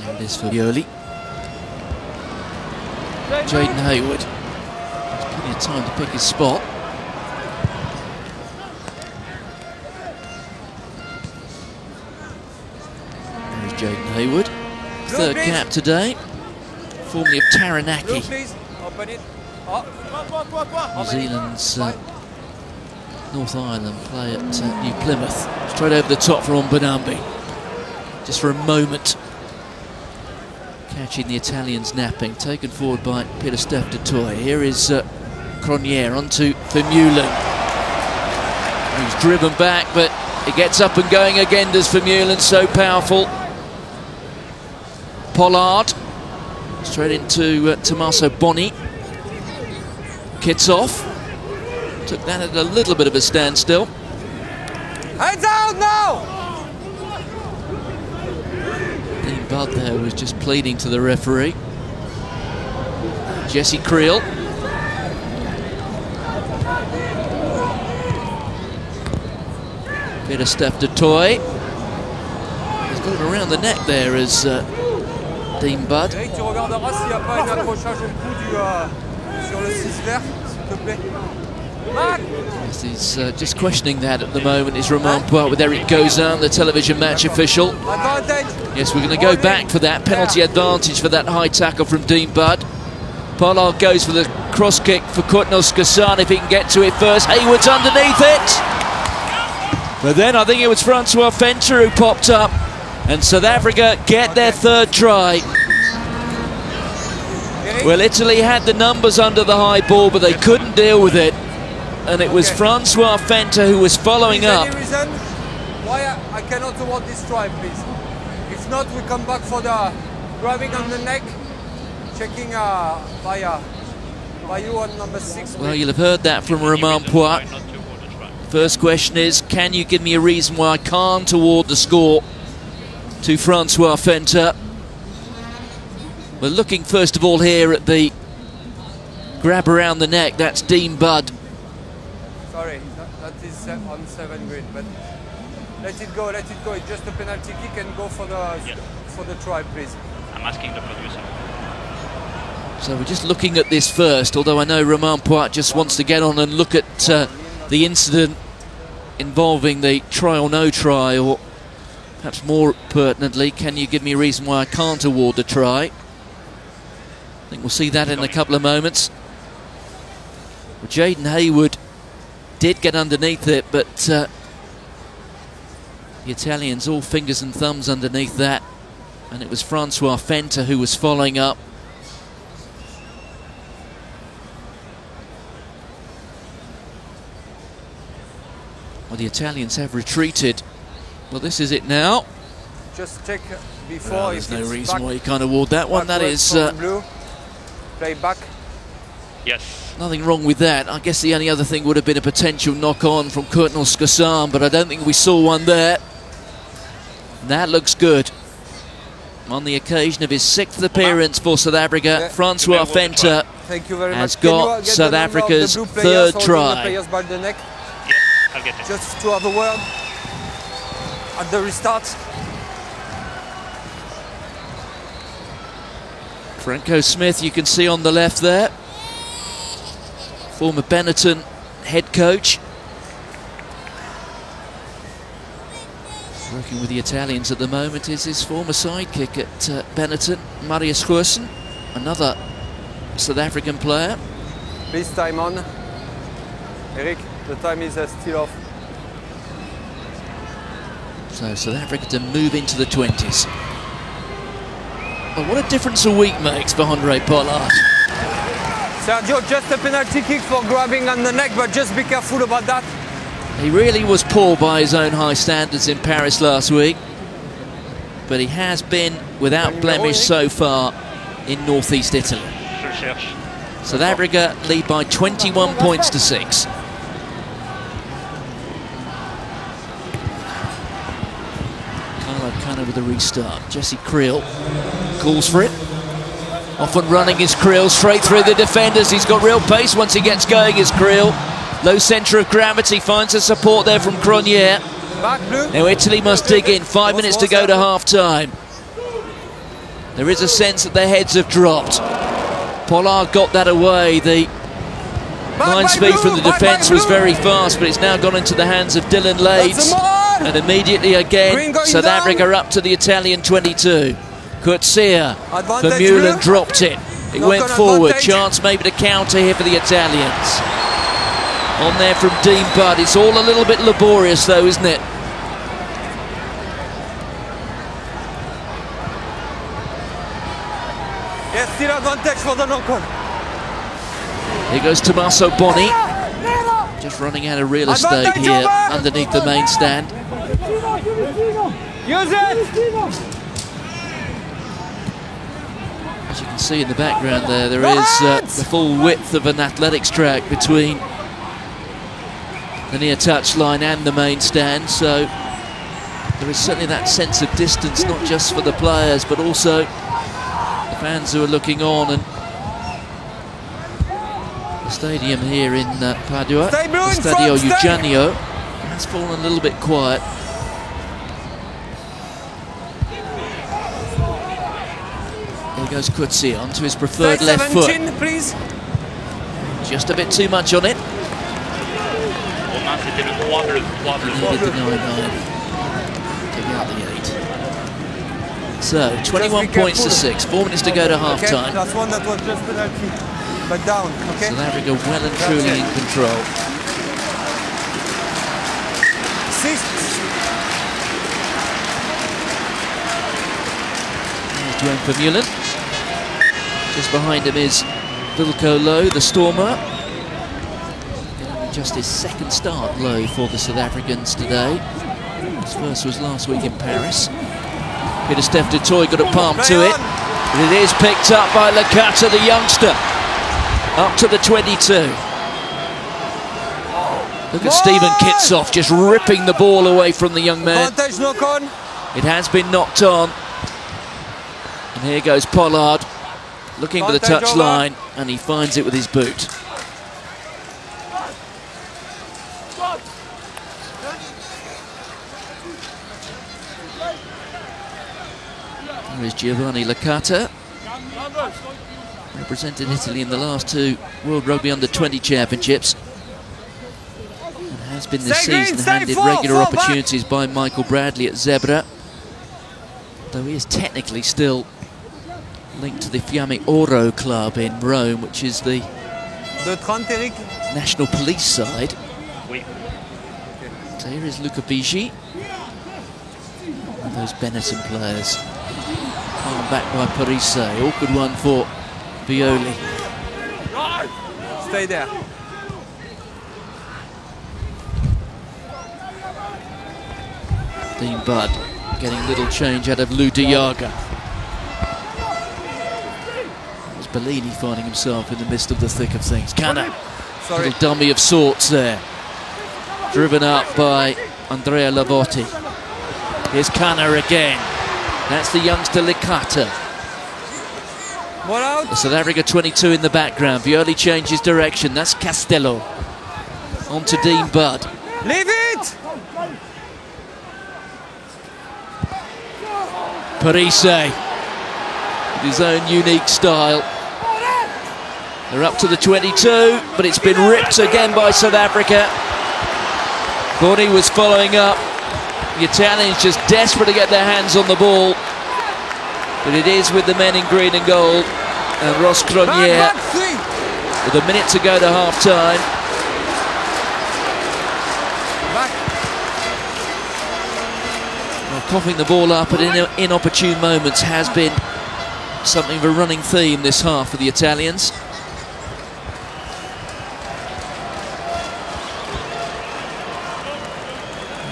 And this for Violi. Jaden Hayward. There's plenty of time to pick his spot. There's Jaden Hayward. 3rd cap today. Formerly of Taranaki. New Zealand's North Ireland play at New Plymouth. Straight over the top for Mbonambi. Just for a moment. Catching the Italians napping. Taken forward by Peter Steph du Toit. Here is Cronier onto Vermeulen. He's driven back, but it gets up and going again. Does Vermeulen, so powerful. Pollard. Straight into Tommaso Boni. Kitsoff. Took that at a little bit of a standstill. Hands out now! Being Budd there was just pleading to the referee. Jesse Creel. Bit of Steph de Toy. He's got it around the neck there as Dean Budd. Eric, tu regarderas s'il n'y a pas un accrochage au cou sur le 6 vert, s'il te plaît. Yes, he's just questioning that at the moment, is Romain Poit with Eric Gozin, the television match official. Yes, we're going to go back for that penalty advantage for that high tackle from Dean Budd. Pollard goes for the cross kick for Courtney Scassan if he can get to it first. Hayward's underneath it. But then I think it was Francois Fenter who popped up, and South Africa get their third try. Well, Italy had the numbers under the high ball, but they couldn't deal with it. And it was Francois Fenter who was following up. Any reason why I cannot award this try, please? If not, we come back for the grabbing on the neck, checking by you on number 6. Well, you'll have heard that from Romain Poit. First question is, can you give me a reason why I can't award the score to Francois Fenter? We're looking first of all here at the grab around the neck. That's Dean Budd. Sorry, that is on 7 green, but let it go, let it go. It's just a penalty kick and go for the try, please. I'm asking the producer. So we're just looking at this first, although I know Romain Poit just wants to get on and look at the incident involving the try or no try, or perhaps more pertinently, can you give me a reason why I can't award the try? I think we'll see that in a couple of moments. Well, Jaden Hayward did get underneath it, but the Italians all fingers and thumbs underneath that, and it was Francois Fenter who was following up. Well, the Italians have retreated. Well, this is it now. Just check before. There's no reason why you can't award that one. That is blue. Play back. Yes. Nothing wrong with that. I guess the only other thing would have been a potential knock-on from Courtney Scassan, but I don't think we saw one there. That looks good. On the occasion of his 6th appearance for South Africa, Francois Fenter has got South Africa's third try. I'll get it. Just to have a word at the restart. Franco Smith, you can see on the left there. Former Benetton head coach. Working with the Italians at the moment is his former sidekick at Benetton, Marius Goosen, another South African player. Please, time on. Eric, the time is still off. So South Africa to move into the 20s. But what a difference a week makes for Andre Pollard. Sergio, just a penalty kick for grabbing on the neck, but just be careful about that. He really was poor by his own high standards in Paris last week, but he has been without blemish so far in northeast Italy. South Africa lead by 21 points to 6. Kind of with a restart. Jesse Creel calls for it. Off and running is Creel, straight through the defenders. He's got real pace once he gets going, is Creel. Low centre of gravity, finds the support there from Cronier. Now Italy must dig in, 5 minutes to go to half-time. There is a sense that their heads have dropped. Pollard got that away. The line speed from the defence was very fast, but it's now gone into the hands of Dylan Lades. And immediately again, South Africa up to the Italian 22. Coetzee, Vermeulen dropped it. It went forward. Chance maybe to counter here for the Italians. On there from Dean Budd. It's all a little bit laborious though, isn't it? Yes, still advantage for the knock-on. Here goes Tommaso Boni. Just running out of real estate here underneath the main stand. Use it! As you can see in the background there is the full width of an athletics track between the near touchline and the main stand, so there is certainly that sense of distance, not just for the players, but also the fans who are looking on. And the stadium here in Padua, the Stadio Eugenio, has fallen a little bit quiet. There goes Kutsi onto his preferred left foot. Please. Just a bit too much on it. C'était le 3 bleu. 3 bleu. Needed the 9-9. Take out the 8. So, 21 points to 6. 4 minutes to go to half-time. Okay, that's one that was just penalty. But down, okay? South Africa well and truly in control. 6. There's Dwayne Vermeulen. Just behind him is Wilco Low, the stormer. Just his second start low for the South Africans today. His first was last week in Paris. Pieter-Steph du Toit got a palm to it. But it is picked up by Lecata, the youngster. Up to the 22. Look at Steven Kitsoff just ripping the ball away from the young man. It has been knocked on. And here goes Pollard, looking for the touchline, and he finds it with his boot. There is Giovanni Lecata, represented Italy in the last 2 World Rugby Under-20 Championships, and has been this season handed regular opportunities by Michael Bradley at Zebra, though he is technically still linked to the Fiamme Oro club in Rome, which is the national police side. So here is Luca Bigi, and those Benetton players. Arm back by Parise. Awkward one for Violi. Stay there. Dean Budd getting little change out of Lou Diaga. There's Bellini finding himself in the midst of the thick of things. Canna, little dummy of sorts there. Driven up by Andrea Lavotti. Here's Canna again. That's the youngster Lecata. The South Africa 22 in the background. Violi changes direction. That's Castello. On to Dean Budd. Leave it! Parise, with his own unique style. They're up to the 22, but it's been ripped again by South Africa. Boni was following up. The Italians just desperate to get their hands on the ball. But it is with the men in green and gold. And Ross Cronje, with a minute to go to half-time. Well, coughing the ball up at inopportune moments has been something of a running theme this half for the Italians.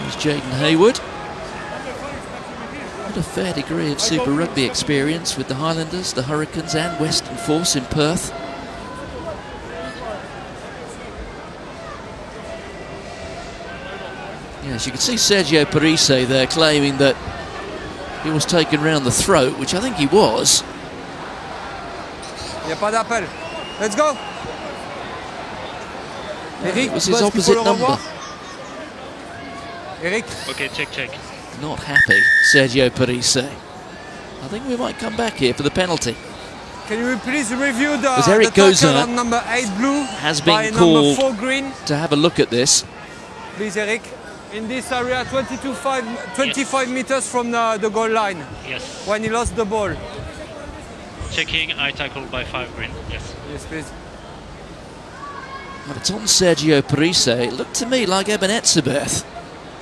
There's Jaden Hayward. Had a fair degree of Super Rugby experience with the Highlanders, the Hurricanes and Western Force in Perth. Yes, you can see Sergio Parise there claiming that he was taken round the throat, which I think he was. Let's go. It was his opposite number. Eric. Okay, check. Not happy, Sergio Parise. I think we might come back here for the penalty. Can you please review the Eric tackle on number 8 blue has been called number 4 green to have a look at this. Please, Eric. In this area, 25 meters from the goal line. Yes. When he lost the ball. Checking, I tackled by 5 green. Yes. Yes, please. Well, it's on Sergio Parise. It looked to me like Eben Etzebeth.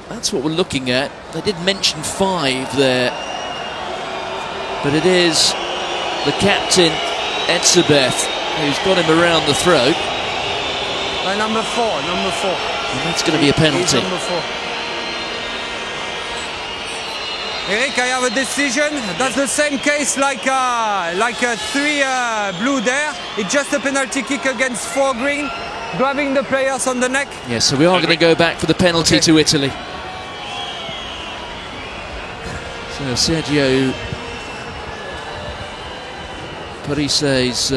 That's what we're looking at. They did mention 5 there. But it is the captain, Etzebeth, who's got him around the throat. Number 4. And that's going to be a penalty. Number 4. Eric, I have a decision. That's the same case like a 3 blue there. It's just a penalty kick against 4 green, grabbing the players on the neck. Yes, so we are going to go back for the penalty to Italy. So Sergio Parise's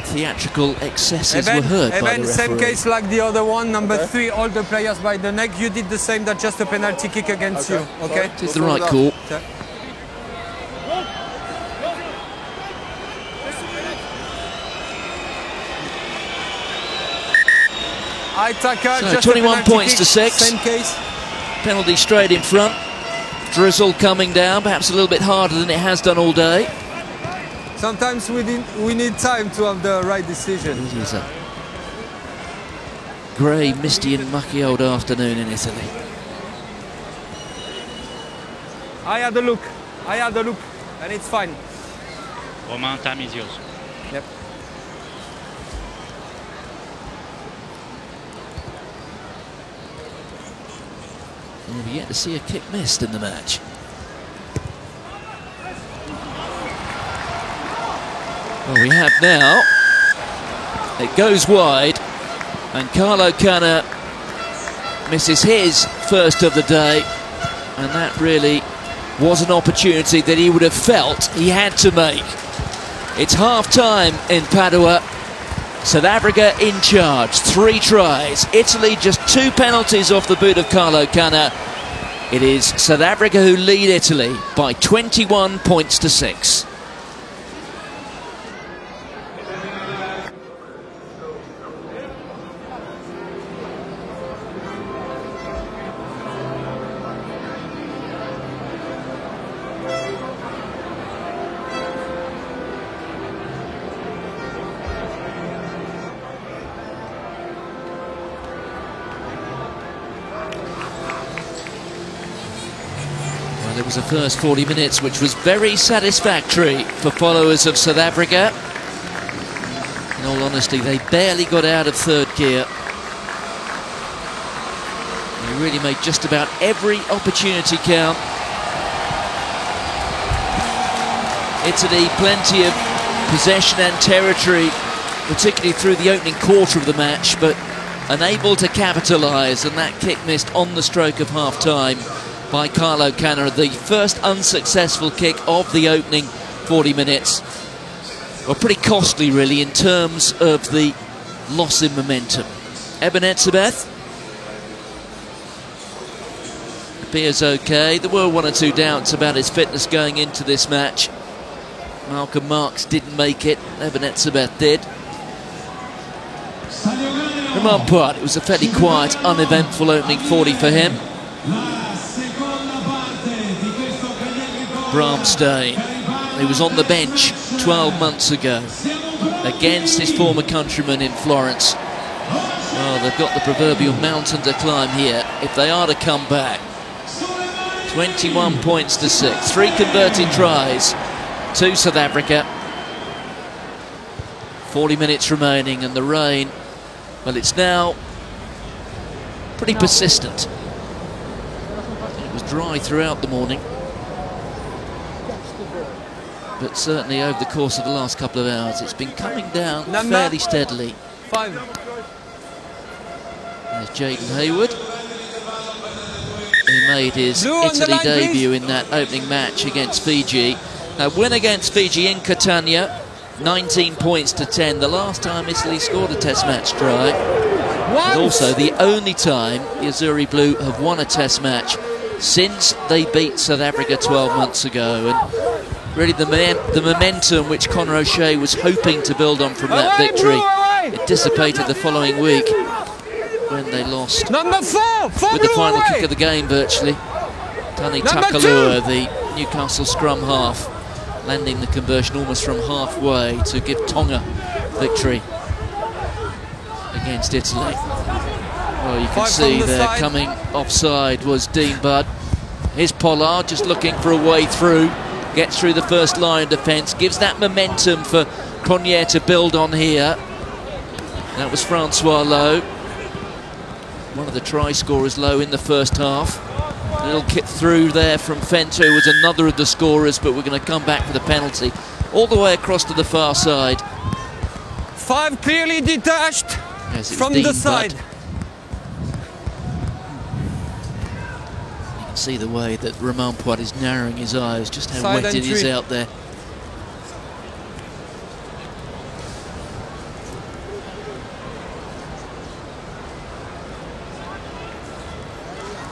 theatrical excesses were heard by the referee. Same case like the other one, number 3, all the players by the neck. You did the same, that's just a penalty kick against you, okay? It is the right call. Okay. So 21 points to 6. Same case. Penalty straight in front. Drizzle coming down, perhaps a little bit harder than it has done all day. Sometimes we need time to have the right decision. It is a grey, misty and mucky old afternoon in Italy. I had a look, and it's fine. Romain, time is yours. Yep. We've yet to see a kick missed in the match. Well, we have now. It goes wide, and Carlo Canna misses his first of the day, and that really was an opportunity that he would have felt he had to make. It's half-time in Padua. South Africa in charge, 3 tries. Italy just 2 penalties off the boot of Carlo Canna. It is South Africa who lead Italy by 21 points to 6. It was the first 40 minutes which was very satisfactory for followers of South Africa. In all honesty, they barely got out of third gear. They really made just about every opportunity count. Italy, plenty of possession and territory, particularly through the opening quarter of the match, but unable to capitalise, and that kick missed on the stroke of half-time by Carlo Canna, the first unsuccessful kick of the opening 40 minutes. Well, pretty costly, really, in terms of the loss in momentum. Eben Etzebeth appears okay. There were 1 or 2 doubts about his fitness going into this match. Malcolm Marks didn't make it, Eben Etzebeth did. Romain Poit, it was a fairly quiet, uneventful opening 40 for him. Bramstein, he was on the bench 12 months ago against his former countrymen in Florence. Well, they've got the proverbial mountain to climb here if they are to come back. 21 points to 6, 3 converted tries to South Africa. 40 minutes remaining, and the rain, well, it's now pretty persistent. It was dry throughout the morning, but certainly over the course of the last couple of hours it's been coming down fairly steadily. 5. There's Jaden Hayward, who made his Italy debut in that opening match against Fiji. A win against Fiji in Catania, 19 points to 10. The last time Italy scored a test match try, and also the only time the Azzurri Blue have won a test match since they beat South Africa 12 months ago. And really the momentum which Conor O'Shea was hoping to build on from that victory, it dissipated the following week when they lost with the final kick of the game virtually. Tani Takalua, the Newcastle scrum half, landing the conversion almost from halfway to give Tonga victory against Italy. Well, you can see there coming offside was Dean Budd. Here's Pollard just looking for a way through. Gets through the first line of defence, gives that momentum for Cronje to build on here. That was Francois Lowe, one of the try scorers, Lowe, in the first half. A little kick through there from Fento, who was another of the scorers, but we're going to come back for the penalty. All the way across to the far side. 5 clearly detached from the side. You See the way that Romain Poit is narrowing his eyes, just how Side wet it is entry. out there.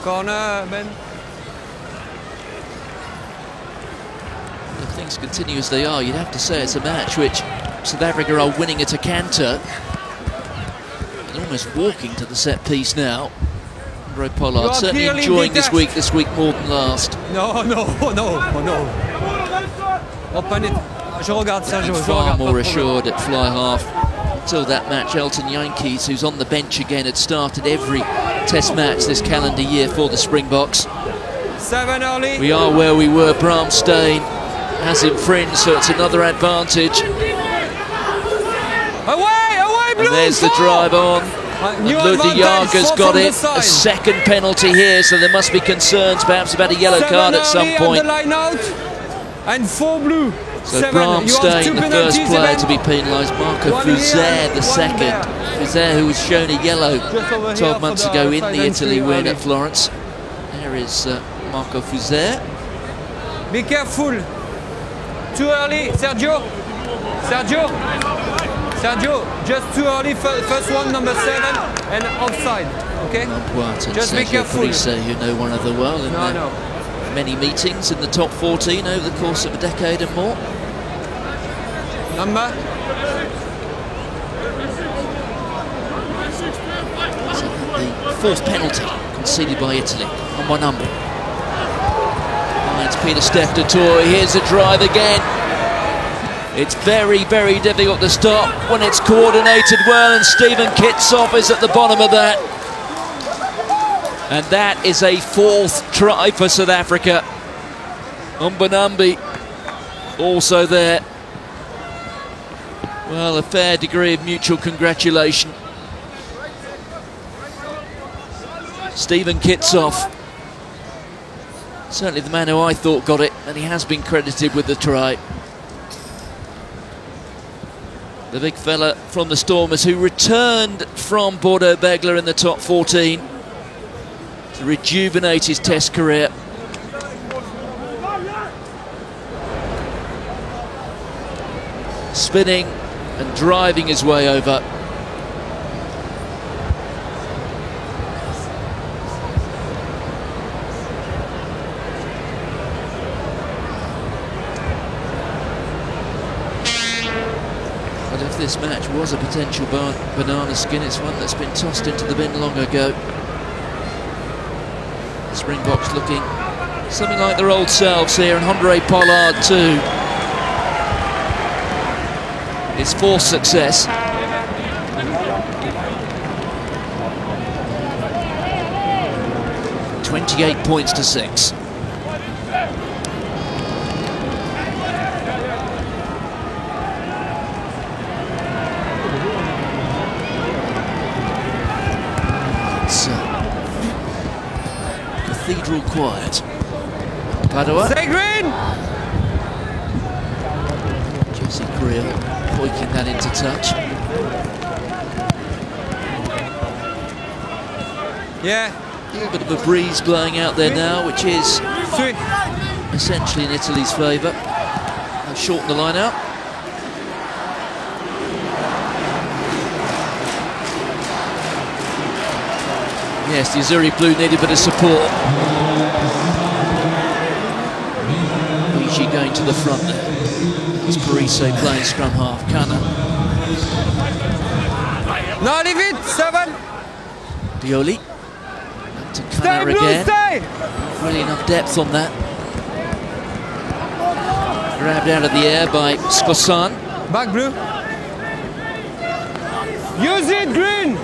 Corner, Ben. If things continue as they are, you'd have to say it's a match which South Africa are winning at a canter. They're almost walking to the set piece now. Andre Pollard certainly enjoying this week more than last. No. Open it. Je regarde, Sergio. Far more assured at fly half. Until that match, Elton Yankees, who's on the bench again, had started every test match this calendar year for the Springboks. 7 early. We are where we were. Bram Steyn has infringed, so it's another advantage. Away, Blue! And there's the drive on. And Ludi Jaga's got it. A second penalty here, so there must be concerns perhaps about a yellow card at some point. Line out. And 4 Blue. So Bram Steyn, the first player to be penalised. Marco Fuser, the second. Fuser, who was shown a yellow 12 months ago in the Italy win at Florence. There is Marco Fuser. Be careful. Too early, Sergio, just too early. First one, number 7, and offside. Okay. Just be careful. Parise, you know one of the well. Many meetings in the top 14 over the course of a decade and more. Number. So the fourth penalty conceded by Italy on one number. Finds Peter Steph-Toy. Here's a drive again. It's very, very difficult to stop when it's coordinated well, and Stephen Kitsoff is at the bottom of that. And that is a 4th try for South Africa. Mbonambi also there. Well, a fair degree of mutual congratulation. Stephen Kitsoff, certainly the man who I thought got it, and he has been credited with the try. The big fella from the Stormers, who returned from Bordeaux-Bègles in the top 14 to rejuvenate his test career. Spinning and driving his way over. But if this match was a potential banana skin, it's one that's been tossed into the bin long ago. Springboks looking something like their old selves here, and Andre Pollard too. His 4th success. $28 points to 6. It's cathedral quiet. Padua. Stay green! Jesse Creel poking that into touch. Yeah. A little bit of a breeze blowing out there now, which is 3. essentially in Italy's favour. They'll shorten the line out. Yes, the Azzurri Blue need a bit of support. Luigi going to the front there. It's Parise playing scrum half. Kana. No, leave it. 7. Bioli. Up to Kana Blue, again. stay. Not really enough depth on that. Grabbed out of the air by Skosan. Back, Blue. Use it, green.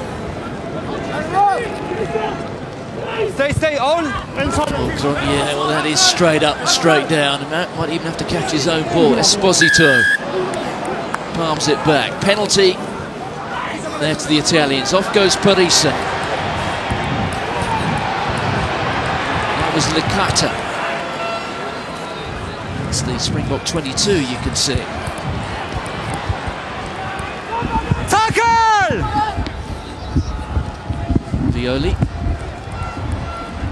Stay, all. Yeah, well, that is straight up and straight down. And Matt might even have to catch his own ball. Esposito palms it back. Penalty there to the Italians. Off goes Parise. That was Licata. It's the Springbok 22, you can see. Tackle! Violi.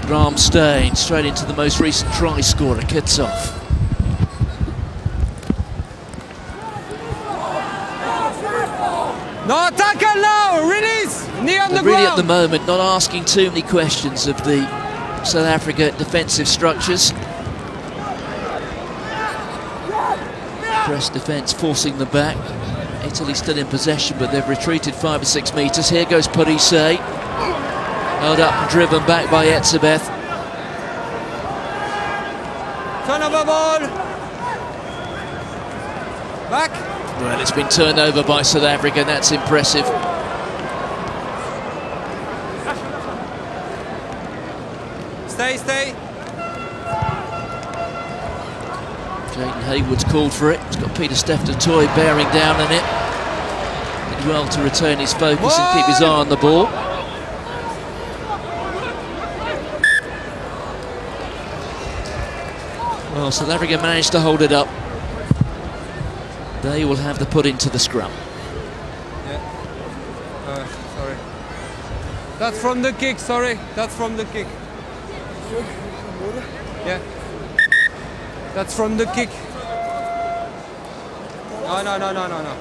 Graham Stein straight into the most recent try scorer, Kitsov. No tackle now! Release! Knee on the Really ground! at the moment not asking too many questions of the South Africa defensive structures. Press defence forcing them back. Italy still in possession, but they've retreated 5 or 6 metres. Here goes Parise. Held up and driven back by Etzebeth. Turn over ball! Back! Well, it's been turned over by South Africa, that's impressive. Stay, stay. Jaden Hayward's called for it. He's got Peter Steph-Toy bearing down on it. Did well to retain his focus and keep his eye on the ball. Well, South Africa managed to hold it up. They will have the put into the scrum. Yeah. Sorry. That's from the kick, sorry. That's from the kick. Yeah. That's from the kick. No.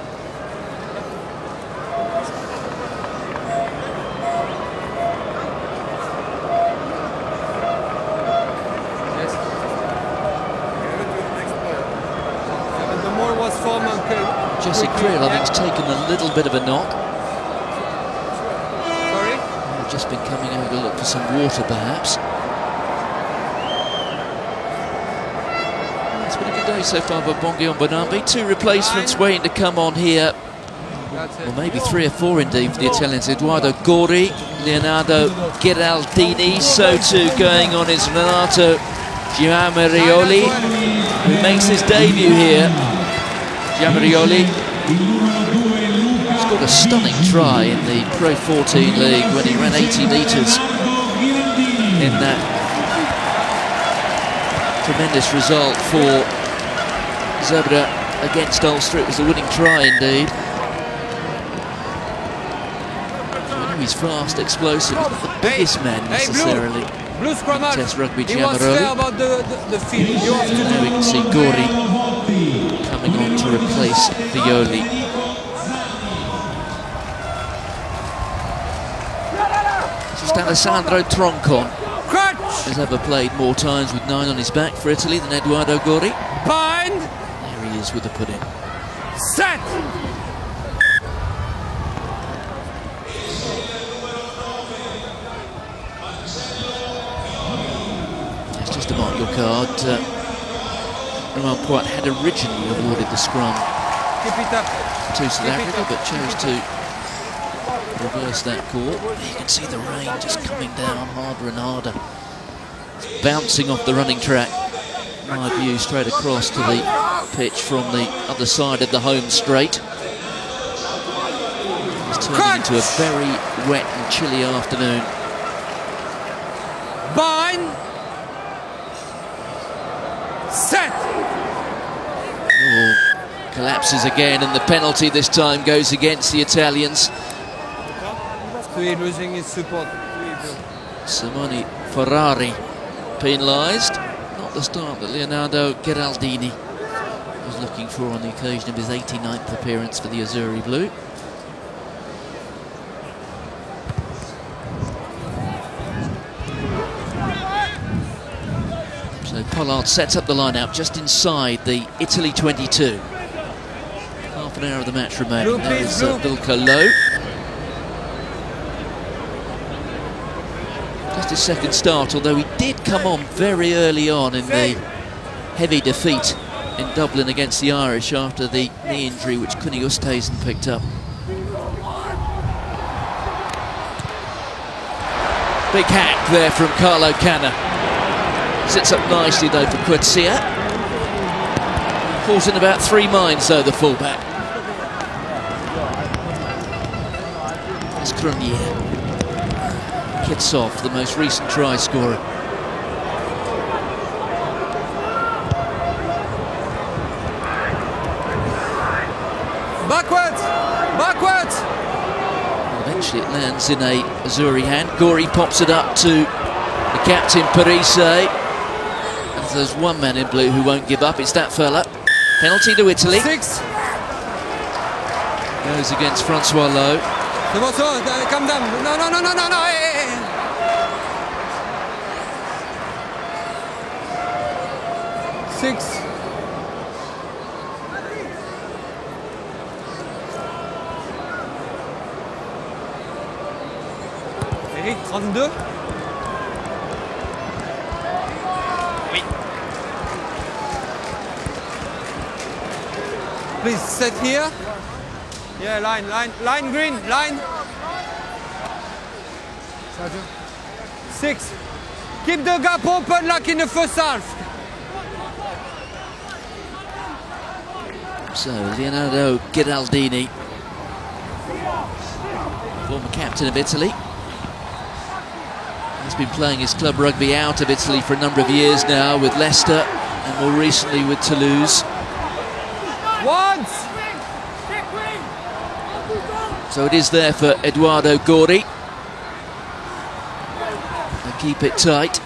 Yes. Yeah, but the more was from Jesse Creel, I think, has taken a little bit of a knock. Sorry? They've just been coming over to look for some water, perhaps. It's been a good day so far for Bongi on Bonambi. 2 replacements waiting to come on here. Or maybe 3 or 4 indeed for the Italians. Eduardo Gori, Leonardo Ghiraldini. So too going on is Renato Giamarioli, who makes his debut here. Giamarioli scored a stunning try in the Pro 14 League when he ran 80 metres in that tremendous result for Zebra against Ulster. It was the winning try indeed. He's fast, explosive, he's not the biggest man necessarily. Blue scrum Test rugby, He was fair Giamarioli. about the field. You have to Now we can see Gori coming on to replace Violi. Just Alessandro Troncon crutch! has ever played more times with 9 on his back for Italy than Eduardo Gori. Bind! There he is with the put-in. Set! It's just to mark your card. Roman Poit had originally awarded the scrum Keep it up. to South Africa, but chose to reverse that call. You can see the rain just coming down harder and harder. It's bouncing off the running track. My view straight across to the pitch from the other side of the home straight. It's turning into a very wet and chilly afternoon. Bind! Set! Oh, collapses again, and the penalty this time goes against the Italians. He's losing his support. Simone Ferrari penalised. Not the start that Leonardo Ghiraldini was looking for on the occasion of his 89th appearance for the Azzurri Blue. So Pollard sets up the line-out just inside the Italy 22. Half an hour of the match remaining. There is Vilko Low. Just his second start, although he did come on very early on in the heavy defeat in Dublin against the Irish after the knee injury which Kunni Oosthuizen picked up. Big hack there from Carlo Canna. Sits up nicely though for Coetzee. Caught in about 3 minds though, the fullback. It's Cronier. Kitsov, the most recent try scorer. Backwards! Backwards! Well, eventually it lands in a Azzurri hand. Gori pops it up to The captain, Parise. And there's one man in blue who won't give up. It's that fella. Penalty to Italy. 6. Goes against Francois Lowe. Calm down. No. Hey. 6. Eric, 32. Oui. Please sit here. Yeah, line green, line. 6. Keep the gap open like in the first half. So, Leonardo Ghiraldini, former captain of Italy. He's been playing his club rugby out of Italy for a number of years now with Leicester and more recently with Toulouse. Once. So it is there for Eduardo Gori. And keep it tight.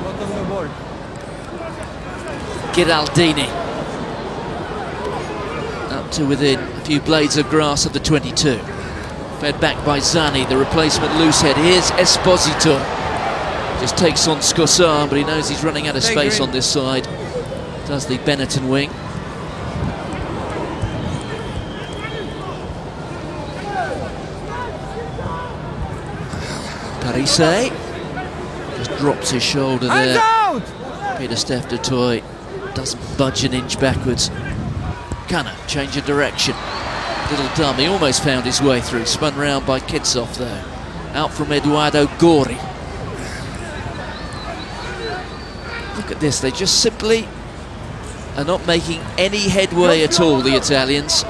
Bottom the ball. Ghiraldini. Up to within a few blades of grass of the 22. Fed back by Zani, the replacement loose head. Here's Esposito. Just takes on Scossard, but he knows he's running out of space on this side. Does the Benetton wing. Parise just drops his shoulder there. Peter Steph du Toit doesn't budge an inch backwards. Canna change of direction. Little dummy almost found his way through. Spun round by Kitsov though. Out from Eduardo Gori. Look at this, they just simply are not making any headway at all, the Italians.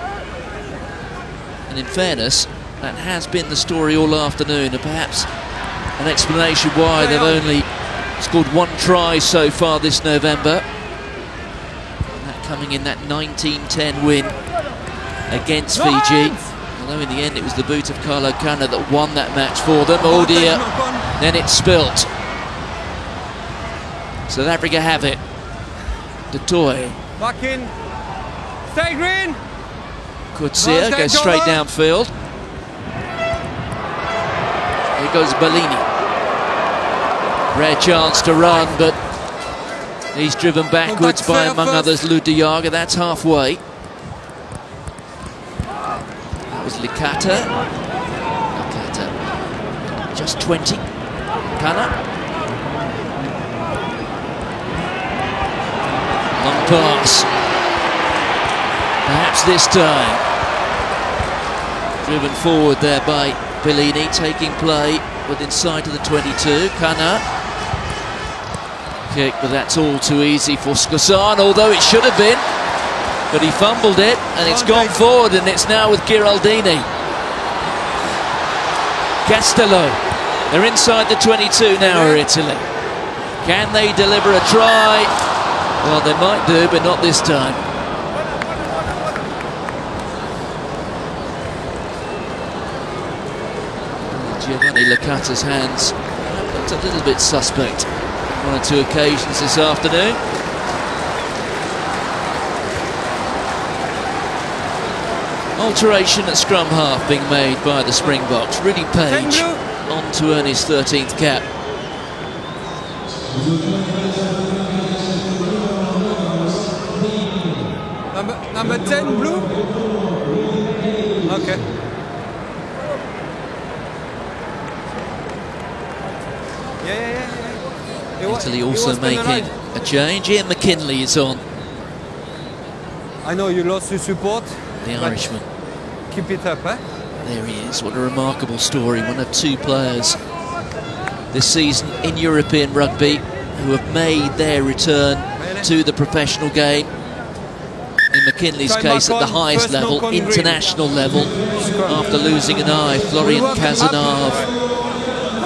And in fairness, that has been the story all afternoon, and perhaps an explanation why they've only scored 1 try so far this November. And that coming in that 19-10 win against Fiji. Although in the end it was the boot of Carlo Canna that won that match for them. Oh dear, then it spilt. South Africa have it. Du Toit. Back in. Stay green. Kutsia goes straight downfield. Here goes Bellini. Rare chance to run, but he's driven backwards by, among others, Lou de Jager. That's halfway. That was Licata. Just 20. Canna. Long pass. Perhaps this time. Driven forward there by Bellini, taking play within sight of the 22. Canna. Kick, but that's all too easy for Scossard, although it should have been. But he fumbled it, and it's gone forward, and it's now with Ghiraldini. Castello. They're inside the 22 now, are Italy. Can they deliver a try? Well, they might do, but not this time. Giovanni Licata's hands looked a little bit suspect on 1 or 2 occasions this afternoon. Alteration at scrum half being made by the Springboks. Rudy Page on to earn his 13th cap. Number 10 blue. Okay. Yeah. Italy also making a change. Ian McKinley is on. I know you lost your support. The Irishman. Keep it up, eh? There he is. What a remarkable story. One of 2 players this season in European rugby who have made their return to the professional game. In McKinley's case, at the highest level, international level, after losing an eye, Florian Cazenave,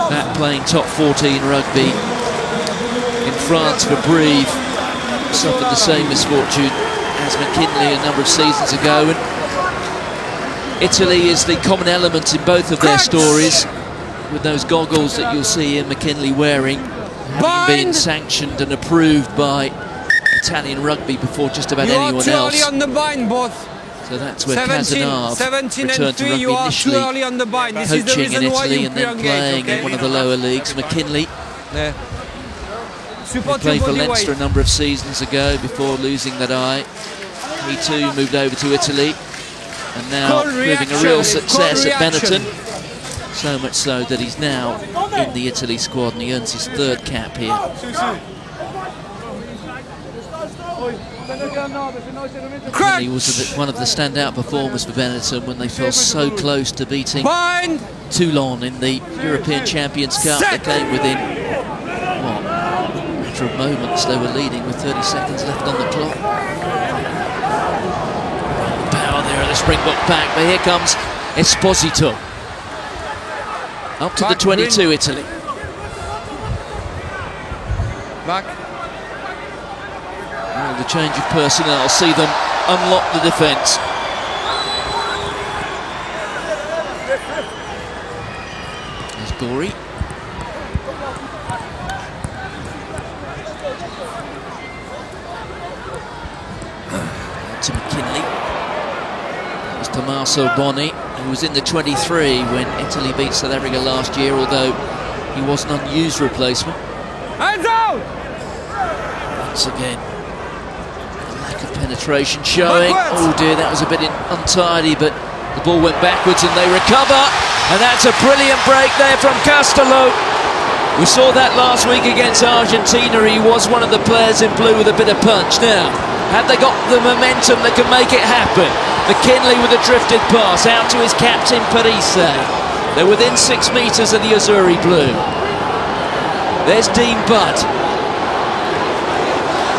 that playing top 14 rugby in France for Brive, suffered the same misfortune as McKinley a number of seasons ago. And Italy is the common element in both of their stories. with those goggles that you'll see Ian McKinley wearing, having been sanctioned and approved by Italian rugby before just about anyone else. On the bind, both. So that's where Cazenave returned to rugby initially, coaching in Italy and then playing in one of the lower leagues. McKinley he played for Leinster a number of seasons ago before losing that eye. He too moved over to Italy and now proving a real success at Benetton. So much so that he's now in the Italy squad and he earns his 3rd cap here. And he was one of the standout performers for Benetton when they fell so close to beating Toulon in the European Champions Cup. They came within, what, a matter of moments. They were leading with 30 seconds left on the clock. Power there at the Springbok back, but here comes Esposito. Up to the 22, Italy. Back. Well, the change of personnel see them unlock the defence. There's Gorey. To McKinley. There's Tommaso Boni, who was in the 23 when Italy beat South Africa last year, although he was an unused replacement. Hands out! Once again, lack of penetration showing. Oh dear, that was a bit untidy, but the ball went backwards and they recover. And that's a brilliant break there from Castello. We saw that last week against Argentina. He was one of the players in blue with a bit of punch. Now, have they got the momentum that can make it happen? McKinley with a drifted pass out to his captain Parise. They're within 6 metres of the Azzurri blue. There's Dean Budd.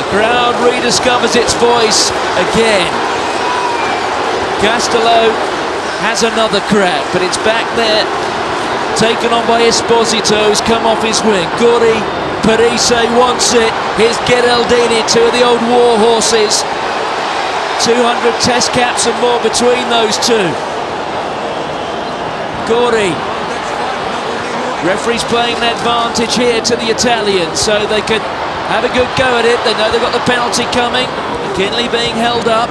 The crowd rediscovers its voice again. Castello has another crack, but it's back there, taken on by Esposito, who's come off his wing. Guri, Parise wants it. Here's Geraldini, 2 of the old war horses. 200 test caps and more between those 2. Guri. Referee's playing an advantage here to the Italians, so they can have a good go at it. They know they've got the penalty coming. McKinley being held up.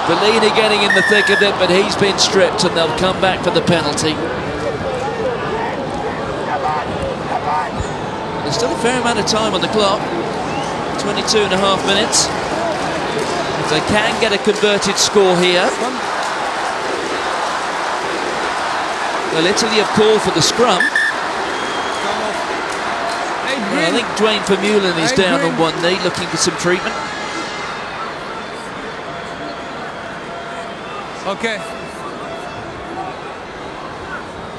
Bellini getting in the thick of it, but he's been stripped and they'll come back for the penalty. There's still a fair amount of time on the clock. 22.5 minutes. If they can get a converted score here. Well, Italy have called for the scrum. Well, I think Dwayne Vermeulen is down on one knee looking for some treatment. Okay.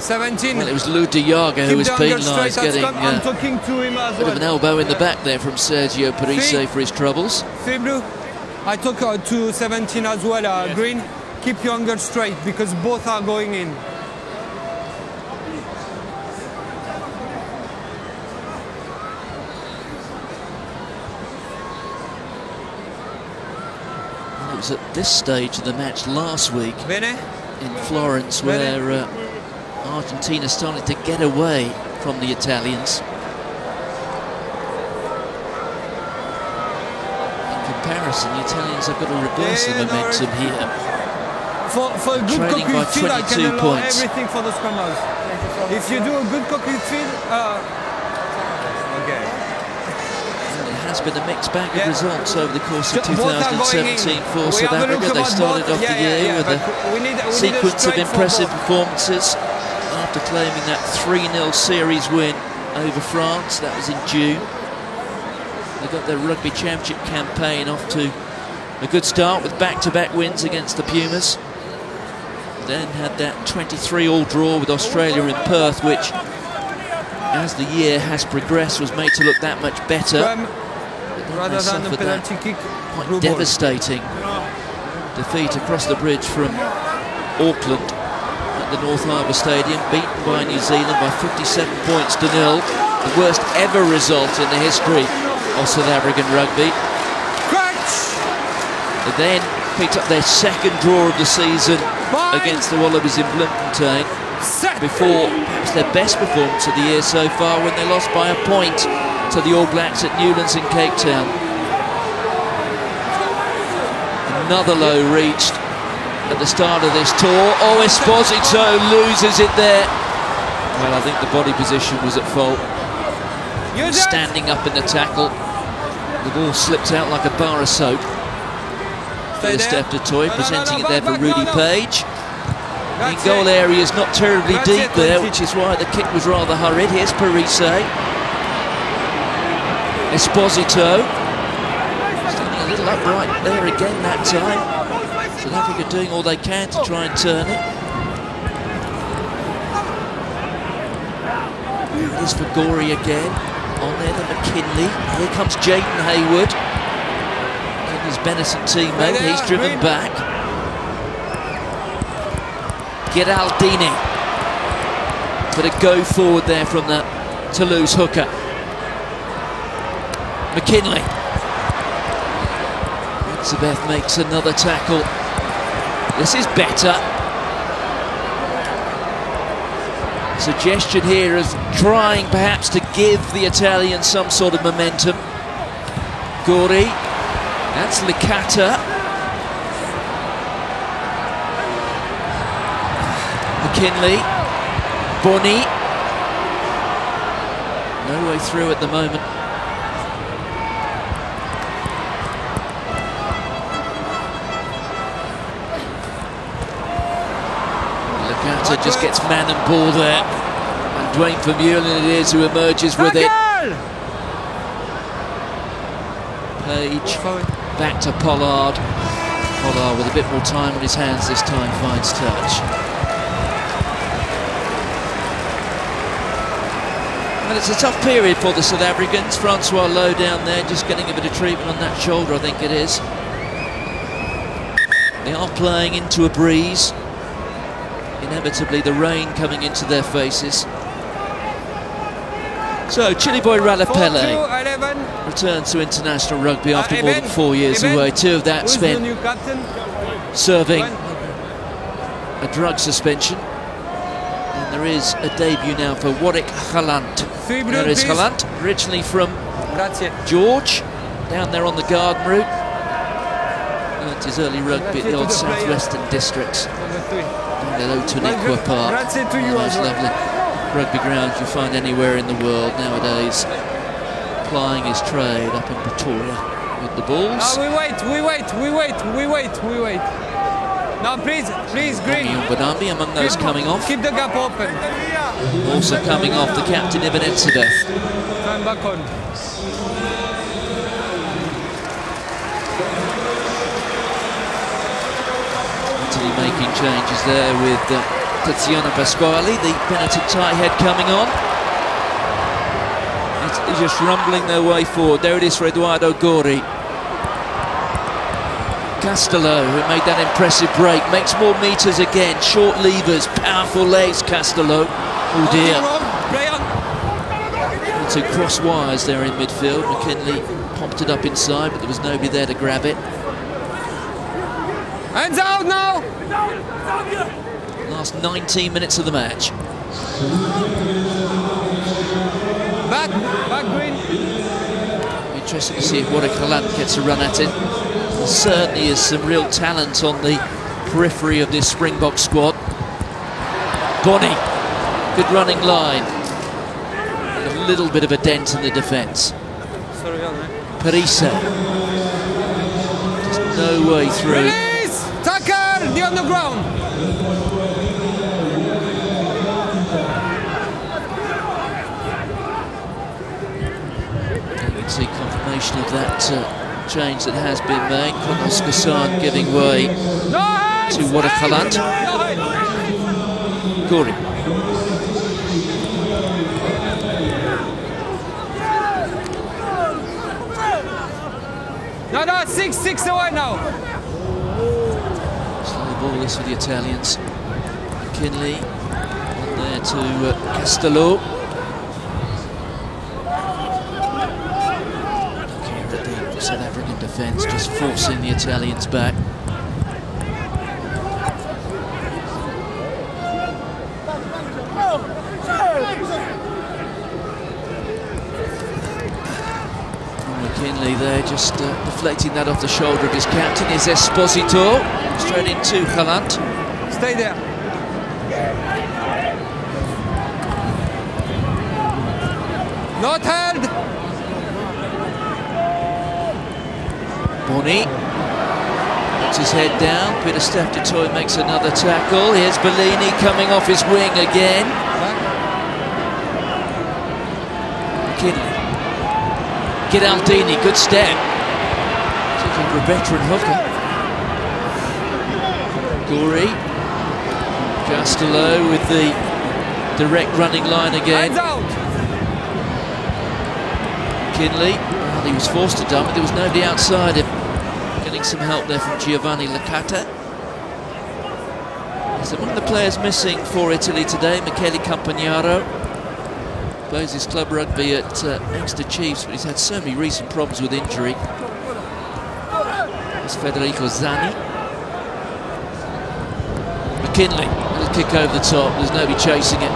17. Well, it was Lou Diaga who was penalised, getting I'm talking to him as bit of an elbow in the back there from Sergio Parise for his troubles. See, Blue, I talk to 17 as well, yes. Green. Keep your anger straight because both are going in. It was at this stage of the match last week in Florence where Argentina started to get away from the Italians. In comparison, the Italians have got to reverse the momentum here. For a good trailing by 22 points. Everything for the scrummers. If you do a good cockpit feed, okay. It has been a mixed bag of results over the course of 2017 for South Africa. They started off the year with a sequence of impressive performances after claiming that 3-0 series win over France. That was in June. They got their Rugby Championship campaign off to a good start with back-to-back wins against the Pumas. Then had that 23-all draw with Australia in Perth, which, as the year has progressed, was made to look that much better. Rather than the penalty kick, quite devastating defeat across the bridge from Auckland at the North Harbour Stadium, beaten by New Zealand by 57 points to 0, the worst ever result in the history of South African rugby. They then picked up their 2nd draw of the season against the Wallabies in Bloemfontein before perhaps their best performance of the year so far when they lost by a point to the All Blacks at Newlands in Cape Town. Another low reached at the start of this tour. Oh, Esposito loses it there. Well, I think the body position was at fault. Standing up in the tackle. The ball slipped out like a bar of soap. Steph de Toy presenting it there for Rudy Page. The goal area is not terribly deep there, which is why the kick was rather hurried. Here's Parise. Esposito. Standing a little upright there again that time. South Africa doing all they can to try and turn it. It is for Gorey again. On there, the McKinley. Here comes Jaden Hayward. His Benetton teammate, he's driven back. Geraldini. But a go forward there from the Toulouse hooker. McKinley. Elizabeth makes another tackle. This is better. Suggestion here of trying perhaps to give the Italians some sort of momentum. Gori, that's Licata. McKinley, Boni. No way through at the moment. Licata just gets man and ball there. And Dwayne Vermeulen it is who emerges with it. Page back to Pollard. Pollard with a bit more time on his hands this time finds touch. Well, it's a tough period for the South Africans. Francois Lowe down there just getting a bit of treatment on that shoulder, I think it is. They are playing into a breeze. Inevitably the rain coming into their faces. So, Chili Boy Ralapele returns to international rugby after more than 4 years away. Two of that spent serving a drug suspension. And there is a debut now for Warwick Gallant. There is Gallant, originally from George, down there on the garden route. Learnt his early rugby at the old Southwestern districts. Down at Otoniqua Park. Nice, lovely rugby grounds you find anywhere in the world nowadays. Plying his trade up in Pretoria with the Bulls. We wait. Now please, Green. Mbonambi among those coming off. Keep the gap open. Also coming off, the captain Ibn Etzebeth. Turn back on. Italy making changes there with Tiziana Pasquale, the Benetton tie head coming on. It's just rumbling their way forward. There it is for Eduardo Gori. Castello, who made that impressive break, makes more meters again. Short levers, powerful legs, Castello. Oh dear. To cross wires there in midfield. McKinley popped it up inside, but there was nobody there to grab it. Hands out now! Last 19 minutes of the match. Back Green. Interesting to see if Warwick Gallant gets a run at it. There certainly is some real talent on the periphery of this Springbok squad. Boni, good running line. A little bit of a dent in the defence. Parise. Just no way through. Release! Tackle! The on the ground. You can see confirmation of that change that has been made. Konos Kassan giving way to Warwick Gallant. Gori. No, 6 away now. Slow ball this for the Italians. McKinley on there to Castello. Look here at the South African defence, just forcing the Italians back. there, just deflecting that off the shoulder of his captain. Is Esposito straight into Haaland. Stay there. Not held. Boni puts his head down. Peter Steph makes another tackle. Here's Bellini coming off his wing again. Kinley. Giraldini, good step. Taking for a veteran hooker. Gori. Castello with the direct running line again. Hands out. Kinley, well, he was forced to dump it. There was nobody outside him. Getting some help there from Giovanni Licata. He's one of the players missing for Italy today, Michele Campagnaro. Plays his club rugby at Exeter Chiefs, but he's had so many recent problems with injury. There's Federico Zani. McKinley, little kick over the top, there's nobody chasing it.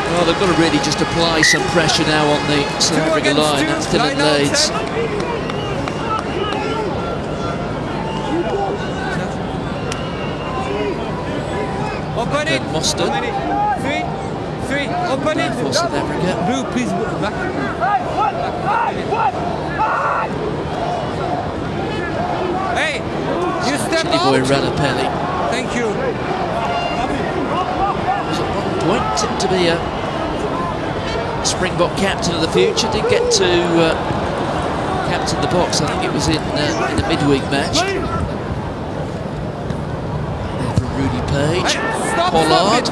Well, they've got to really just apply some pressure now on the South Africa line. That's Dylan Lades. Open it. Mostert. Three. Open it. For South Africa. Blue, please. Back. Hey, you step Chili boy out. Ranapelli. Thank you. Was at one point tipped to be a Springbok captain of the future. Did get to captain the box. I think it was in the midweek match. There from Rudy Page. Stop, Pollard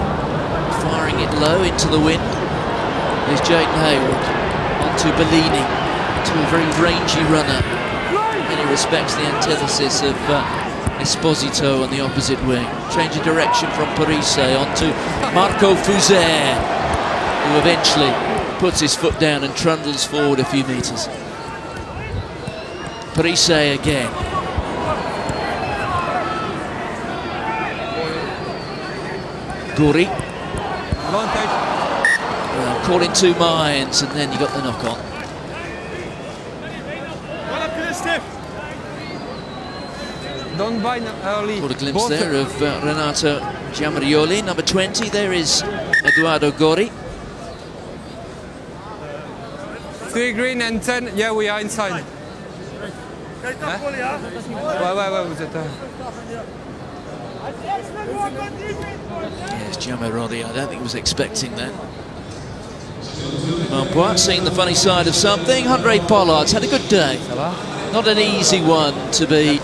firing it low into the wind. There's Jaden Hayward onto Bellini, to a very rangy runner. In many respects, the antithesis of Esposito on the opposite wing. Change of direction from Parise onto Marco Fuser, who eventually puts his foot down and trundles forward a few metres. Parise again. Gori. Caught in two minds, and then you got the knock on. Don't bind early. Caught a glimpse there of Renato Giamarioli. Number 20, there is Eduardo Gori. 3 green and 10. Yeah, we are inside. Ouais, vous êtes... Yes, Giamarioli, I don't think he was expecting that. Mampois seeing the funny side of something. Handré Pollard's had a good day. Not an easy one to be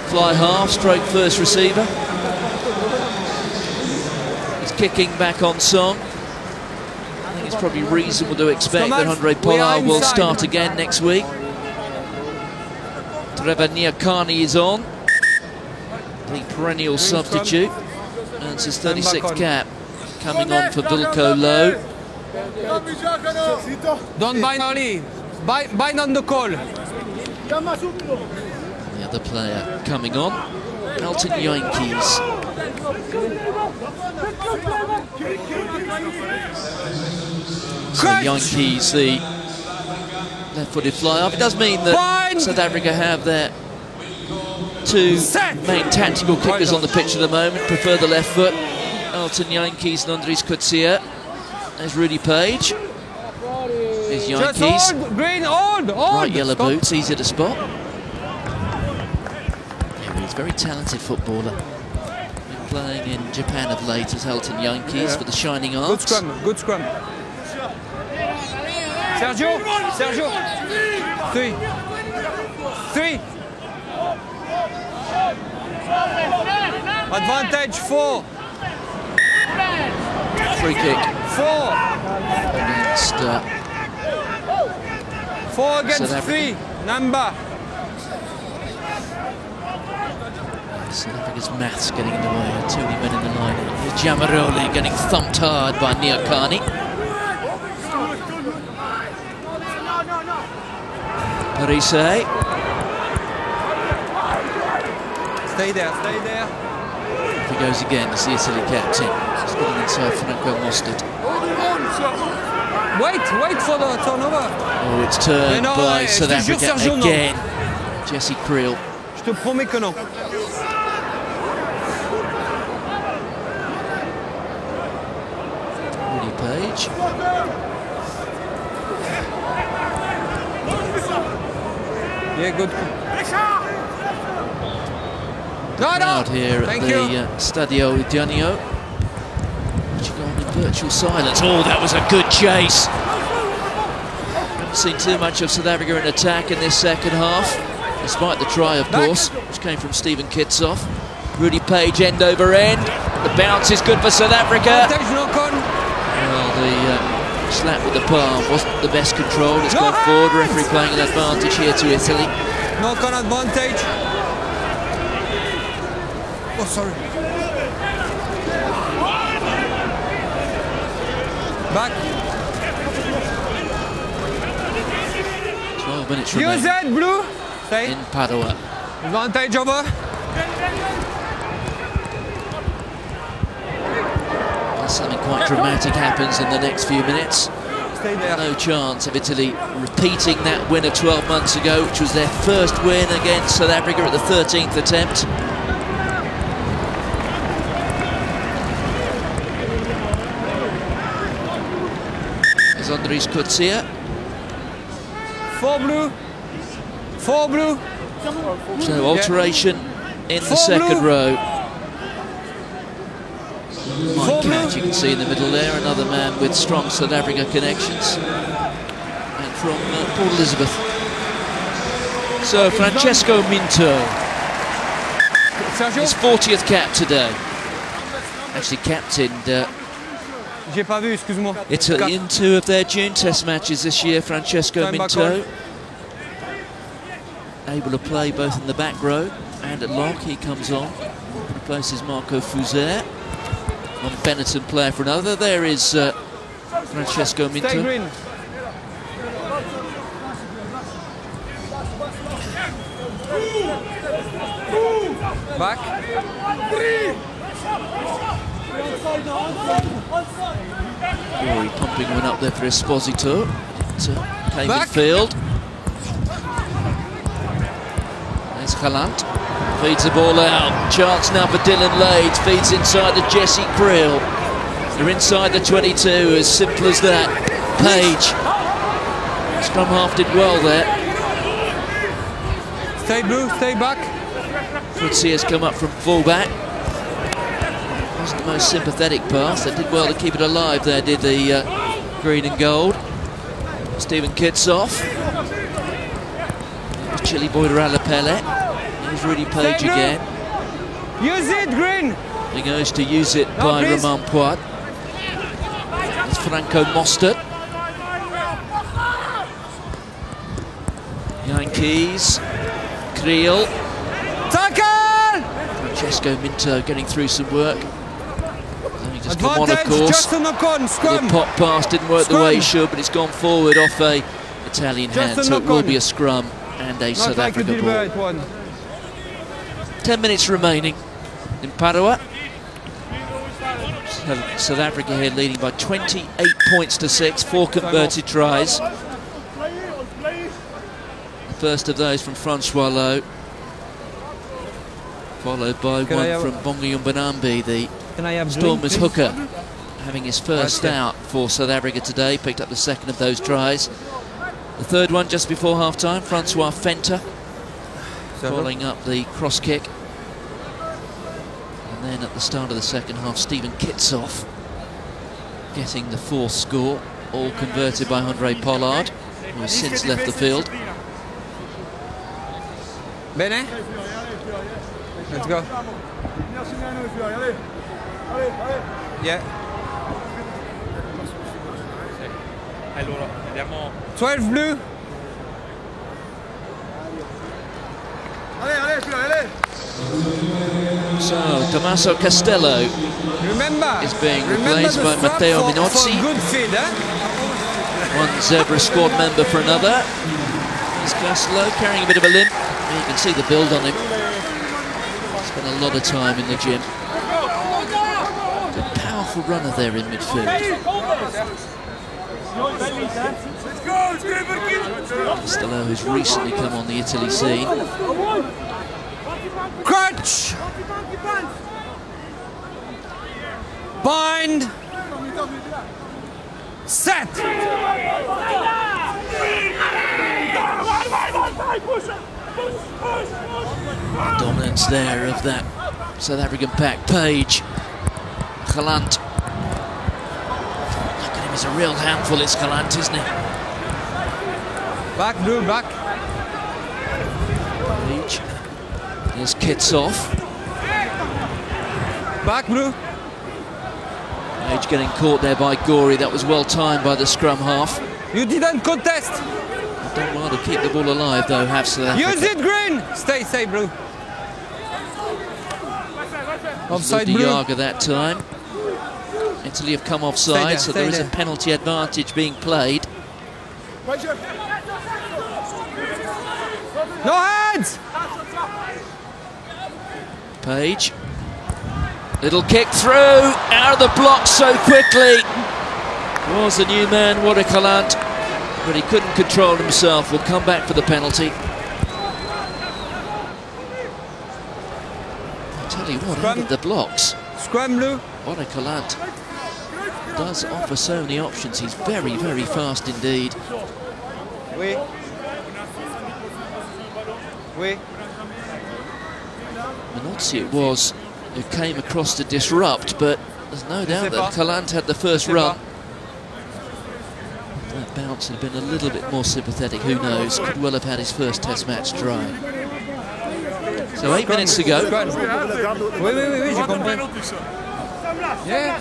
fly half, stroke first receiver. He's kicking back on song. I think it's probably reasonable to expect that Handré Pollard will start again next week. Trevor Niakani is on. The perennial substitute. Earns his 36th cap. Coming on for Vilko Low. Don't bind early. Bind on the call. The other player coming on, Elton Yankees. So Yankees, the left-footed fly-off. It does mean that South Africa have their two main tactical kickers on the pitch at the moment. Prefer the left foot. Elton Yankees and Andries Coetzee. There's Rudy Page. There's Yankees. Green, hold. Bright yellow boots, easy to spot. He's a very talented footballer. Been playing in Japan of late as Elton Yankees for the Shining Arts. Good scrum. Sergio. 3. Advantage 4. Free kick. 4 Against 4 against 3. Number. South Africa's maths getting in the way. Too many men in the line. Here's Giamarioli getting thumped hard by Niakani. Parise. Stay there. Off he goes again as the Italy captain. He's getting inside Franco Mostert. Wait for the turnover. Oh, it's turned by South Africa again. Jesse Creel. Je te promets que non. Rudy Page. Yeah, good. Out here at the Stadio Idianio. Gone in virtual silence. Oh, that was a good chase. Haven't seen too much of South Africa in attack in this second half, despite the try, of course, which came from Stephen Kitsoff. Rudy Page end over end. The bounce is good for South Africa. Well, the slap with the palm wasn't the best control. It's gone forward. Referee playing an advantage here to Italy. Knock on advantage. Oh, sorry. Back. 12 minutes remaining. Use it, blue. Stay. In Padua. Advantage over. Something quite dramatic happens in the next few minutes. Stay there. No chance of Italy repeating that win of 12 months ago, which was their first win against South Africa at the 13th attempt. There's Andries Coetzee. 4 blue. 4 blue. So alteration in the second row. Mike Cat, you can see in the middle there, another man with strong South Africa connections. And from Port Elizabeth. So Francesco Minto, his 40th cap today. Actually captained Italy in 2 of their June Test matches this year. Francesco Minto, able to play both in the back row and at lock. He comes on, replaces Marco Fuser. One Benetton player for another. There is Francesco Minto. Back. Rory pumping one up there for Esposito. Came midfield. There's Galant. Feeds the ball out. Chance now for Dylan Lades. Feeds inside to Jesse Creel. They're inside the 22. As simple as that. Page. Scrum half did well there. Stay blue. Stay back. Coetzee has come up from fullback. Wasn't the most sympathetic pass. They did well to keep it alive there, did the green and gold. Stephen Kitsoff. Chili boy to Alapele. Here's Rudy Page again. Use it, green. He goes to use it by Romain Poit. It's Franco Mostert. Yankees. Creel. Tackle! Francesco Minto getting through some work. He just come on, of course. Just a knock on, scrum. The pop pass didn't work the way it should, but it's gone forward off a Italian hand, so it will be a scrum and a South Africa ball. 10 minutes remaining in Padua. South Africa here leading by 28 points to 6, 4 converted tries. The first of those from Francois Lowe, followed by one from Bonga Yumbanambi, the Stormers hooker, having his first out for South Africa today, picked up the second of those tries. The third one just before half-time, Francois Fenter, following up the cross kick. And then at the start of the second half, Stephen Kitsoff getting the 4th score, all converted by Andre Pollard, who has since left the field. Bene. Let's go. Yeah. 12 blue. So Tommaso Castello is being replaced by Matteo Minozzi. Good feed, One Zebra squad member for another. Here's Castello carrying a bit of a limp. You can see the build on him. Spent a lot of time in the gym. A powerful runner there in midfield. Castello, who's recently come on the Italy scene. Crutch! Bind! Set! Dominance there of that South African pack. Page, Galant. Look at him, he's a real handful, it's Galant, isn't he? Back, Blue, back. Page. There's Kitsoff. Back, Blue. Page getting caught there by Gory. That was well timed by the scrum half. You didn't contest. Don't want to keep the ball alive though, have South Africa. Use it, Green. Stay, Blue. Offside, Blue. Yaga that time. Italy have come offside, so there is a penalty advantage being played. No hands! Page. Little kick through, out of the block so quickly. Was the new man, Galant, but he couldn't control himself. Will come back for the penalty. I tell you what, out of the blocks. Scrum, Blue. Galant does offer so many options. He's very, very fast indeed. Oui. Minozzi it was who came across to disrupt, but there's no doubt that Galant had the first run. That bounce had been a little bit more sympathetic, who knows, could well have had his first test match try. So 8 minutes to go. Oui, j'ai compris. Yeah.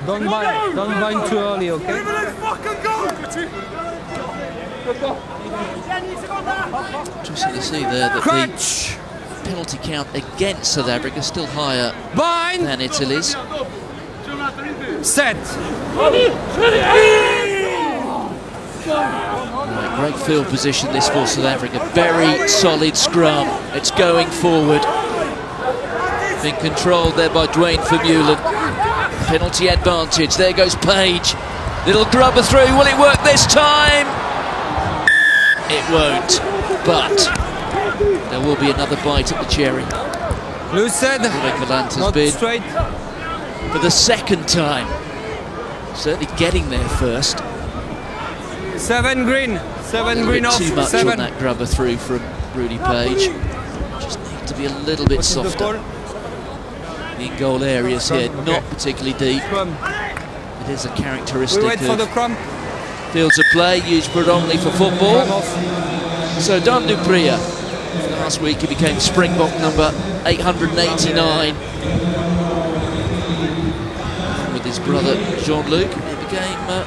Don't bind too early, okay? Interesting to see there that the penalty count against South Africa is still higher than Italy's. Set. Right, great field position this for South Africa. Very solid scrum. It's going forward. Being controlled there by Dwayne Vermeulen. Penalty advantage. There goes Page. Little grubber through. Will it work this time? It won't. But there will be another bite at the cherry. Blue said. Galant has been straight. for the second time. Certainly getting there first. 7 green. 7 green off. Too much 7 on that grubber through from Rudy Page. Just need to be a little bit softer. The in-goal areas here, not particularly deep. It is a characteristic of fields of play used predominantly for football. So Dan du Preez, last week he became Springbok number 889. With his brother Jean-Luc, he became the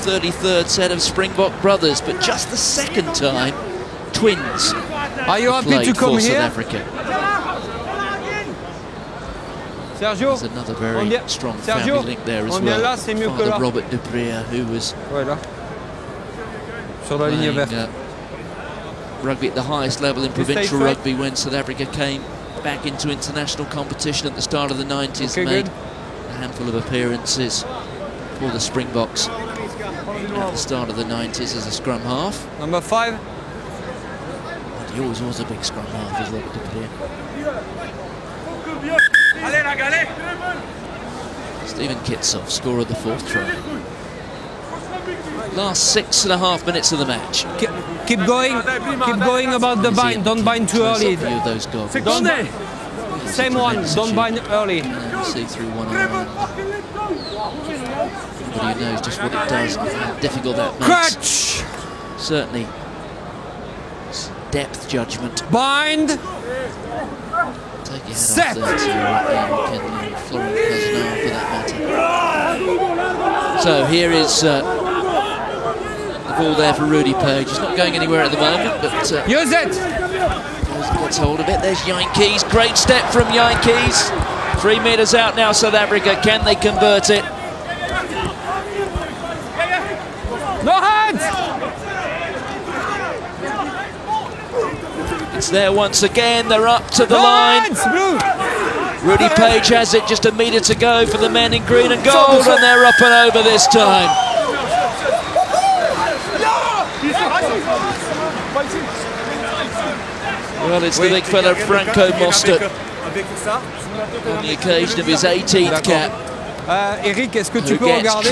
33rd set of Springbok brothers, but just the second time twins are you happy to come here? South Africa. Sergio, there's another very strong family link there as well. Father Robert du Preez, who was playing rugby at the highest level in provincial rugby when South Africa came back into international competition at the start of the 90s, made a handful of appearances for the Springboks at the start of the 90s as a scrum half. Number 5. And he always was a big scrum half, as Robert du Preez. Stephen Kitsoff, scorer of the 4th try. Last 6.5 minutes of the match. Keep going about the bind. Don't bind too early. Those goggles. Same one. Don't bind early. See through one eye. Anybody who knows just what it does and how difficult that makes. Crutch. Certainly. Depth judgment. Bind. Take your head off there to Florent Cazenard for that matter. So here is the ball there for Rudy Page. He's not going anywhere at the moment, but use it. Gets hold of it. There's Jantjies. Great step from Jantjies. 3 metres out now, South Africa. Can they convert it? No hands. It's there once again. They're up to the line. Hands, Blue. Rudy Page has it, just a metre to go for the men in green and gold, and they're up and over this time. Well, it's the big fella Franco Mostert on the occasion of his 18th cap. Eric, est-ce que tu peux regarder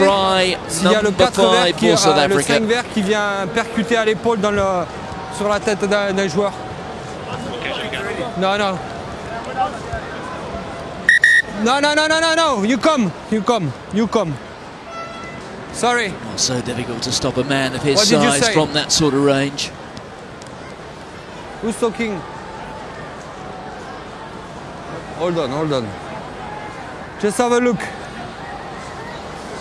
s'il y a le 4 vert qui, le 5 vert qui vient percuter à l'épaule sur la tête d'un joueur? Non, non. No, no, no, no, no, no. You come. Sorry. Oh, so difficult to stop a man of his size from that sort of range. Who's talking? Hold on. Just have a look.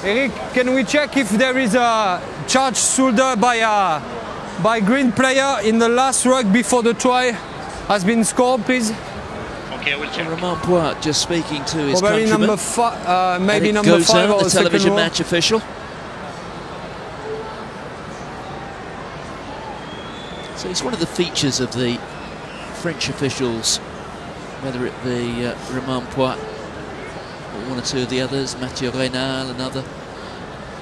Eric, can we check if there is a charge shoulder by green player in the last rug before the try has been scored, please? Okay, I will check. Romain Poit just speaking to his probably countryman. Maybe Eric number 5 or the television row. match official. So it's one of the features of the French officials, whether it be Romain Poit or one or two of the others, Mathieu Reynal, another.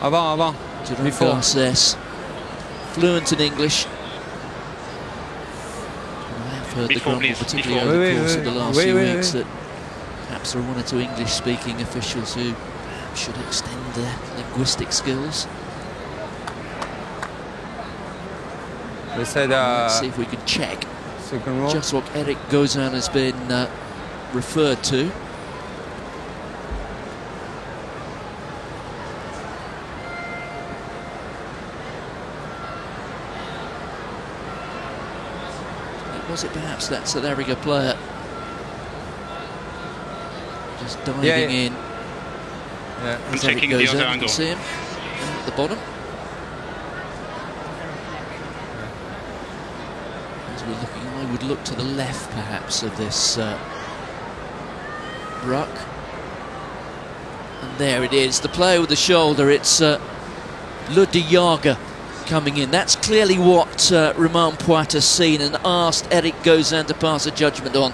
Avant. Jerome Garces, fluent in English. I have heard the grumble, particularly over the course of the last few weeks, that perhaps there are one or two English-speaking officials who should extend their linguistic skills. They said, let's see if we can check just what Eric Gauzin has been referred to. Was it perhaps that South Africa player just diving in? Yeah. I'm checking the other angle. See him at the bottom. As we're looking, I would look to the left perhaps of this ruck. And there it is, the player with the shoulder. It's Le de Jager coming in. That's clearly what Romain Poit has seen and asked Eric Gauzin to pass a judgment on.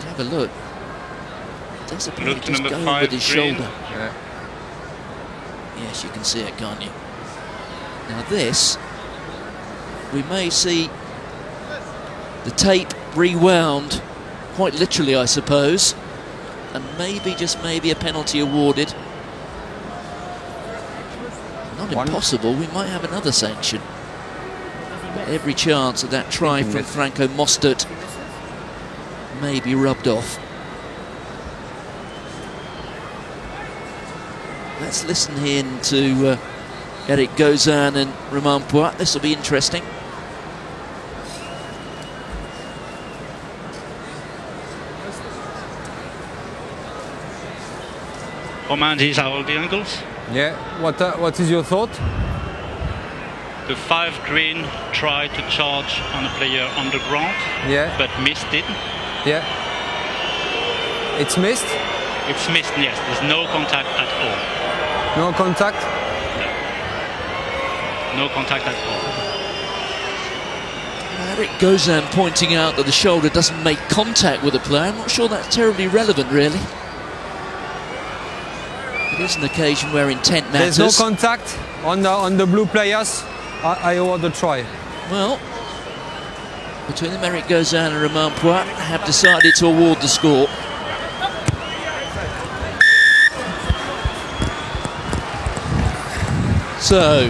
Have a look. Does appear to just go with his shoulder. Yeah. Yes, you can see it, can't you? Now this, we may see the tape rewound, quite literally I suppose, and maybe, just maybe, a penalty awarded. Not impossible, we might have another sanction. Every chance of that try from Franco Mostert may be rubbed off. Let's listen in to Eric Gauzin and Romain Poit. This will be interesting. Romain, these are all the angles. Yeah, what is your thought? The 5 green tried to charge on a player on the ground, but missed it. Yeah. It's missed? It's missed, yes. There's no contact at all. No contact? No contact at all. Eric Gauzin pointing out that the shoulder doesn't make contact with the player. I'm not sure that's terribly relevant, really. It is an occasion where intent matters. There's no contact on the blue players. I award the try. Well, between them, Eric Gauzin and Romain Poit have decided to award the score. So,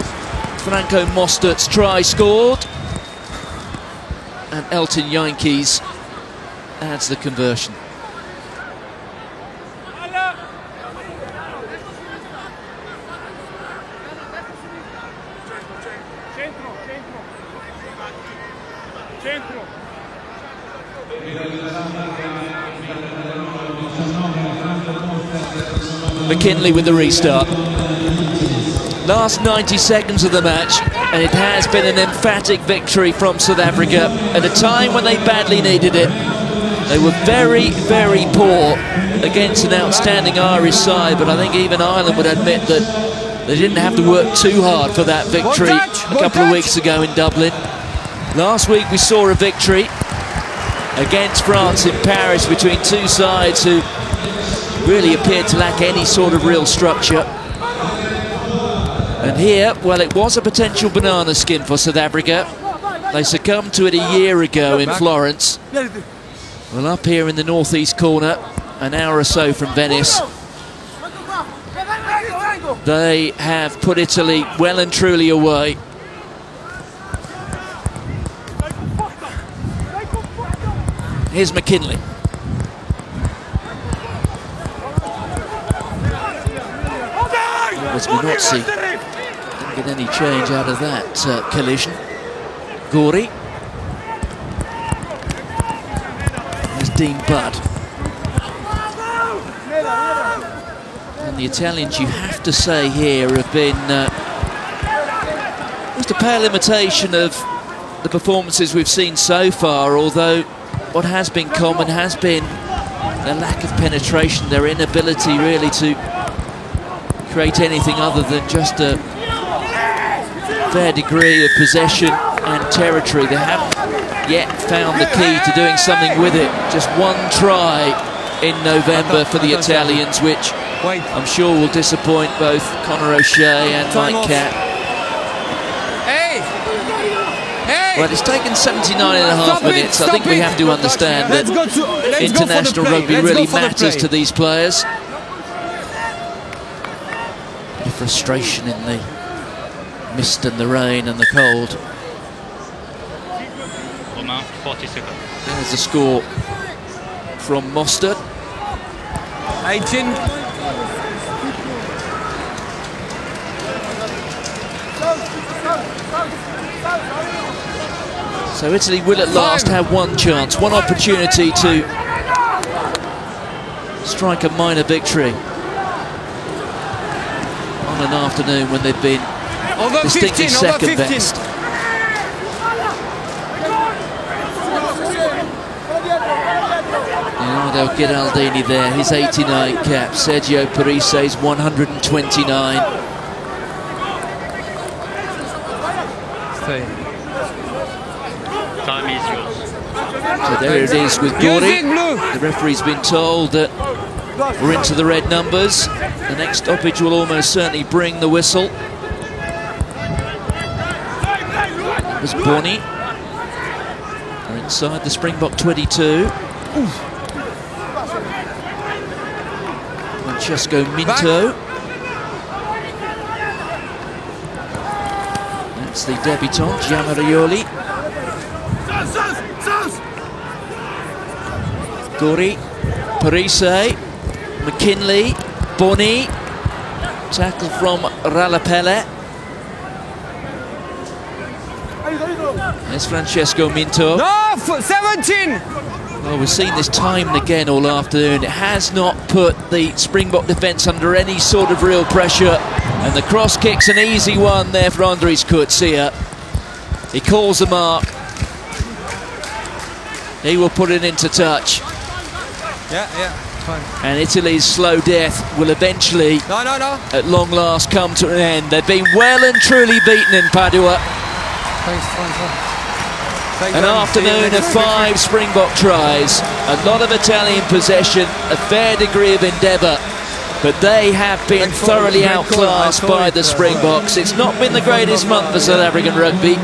Franco Mostert's try scored, and Elton Yankees adds the conversion. McKinley with the restart. Last 90 seconds of the match, and it has been an emphatic victory from South Africa at a time when they badly needed it. They were very, very poor against an outstanding Irish side, but I think even Ireland would admit that they didn't have to work too hard for that victory a couple of weeks ago in Dublin. Last week we saw a victory against France in Paris between two sides who really appeared to lack any sort of real structure. And here, well, it was a potential banana skin for South Africa. They succumbed to it a year ago in Florence. Well, up here in the northeast corner, an hour or so from Venice, they have put Italy well and truly away. Here's McKinley. Was Minozzi. Didn't get any change out of that collision. Gori. There's Dean Budd. And the Italians, you have to say here, have been just a pale imitation of the performances we've seen so far, although what has been common has been their lack of penetration, their inability really to create anything other than just a fair degree of possession and territory. They haven't yet found the key to doing something with it. Just one try in November for the Italians, which I'm sure will disappoint both Conor O'Shea and Mike Catt. Well, it's taken 79.5 minutes. I think we have to understand that international rugby really matters to these players. The frustration in the mist and the rain and the cold. 40 seconds. There's the score from Mostert. 18. So Italy will at last have one chance, one opportunity to strike a minor victory on an afternoon when they've been distinctly second best. Leonardo Ghiraldini there, his 89 caps. Sergio Parise's 129. Time is yours. So there it is with Gori. The referee's been told that we're into the red numbers. The next stoppage will almost certainly bring the whistle. It was Boni. They're inside the Springbok 22. Francesco Minto. That's the debutant, Giamarioli. Gori, Parise, McKinley, Boni, tackle from Ralapelle. There's Francesco Minto. No, 17! Well, we've seen this time and again all afternoon. It has not put the Springbok defence under any sort of real pressure. And the cross kick's an easy one there for Andries Coetzee. He calls the mark. He will put it into touch. Yeah, fine. And Italy's slow death will eventually, at long last, come to an end. They've been well and truly beaten in Padua. An afternoon of 5 Springbok tries, a lot of Italian possession, a fair degree of endeavour, but they have been thoroughly outclassed by the Springboks. It's not been the greatest month for South African rugby.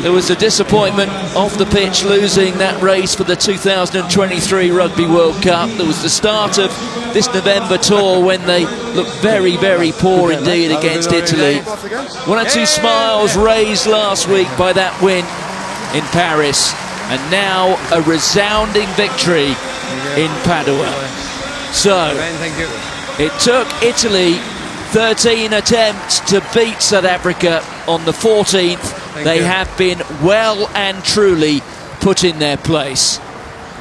There was a disappointment off the pitch, losing that race for the 2023 Rugby World Cup. There was the start of this November tour when they looked very, very poor indeed against Italy. 1 or 2 smiles raised last week by that win in Paris, and now a resounding victory in Padua. So it took Italy 13 attempts to beat South Africa on the 14th. They have been well and truly put in their place.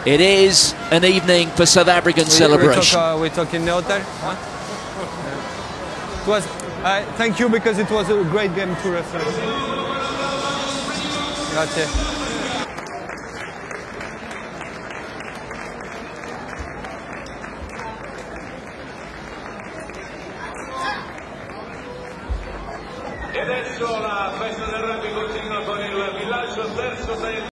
It is an evening for South African celebration. We talk in the hotel. Huh? It was. Thank you, because it was a great game to refer. Grazie. E adesso la festa del rugby continua con il villaggio terzo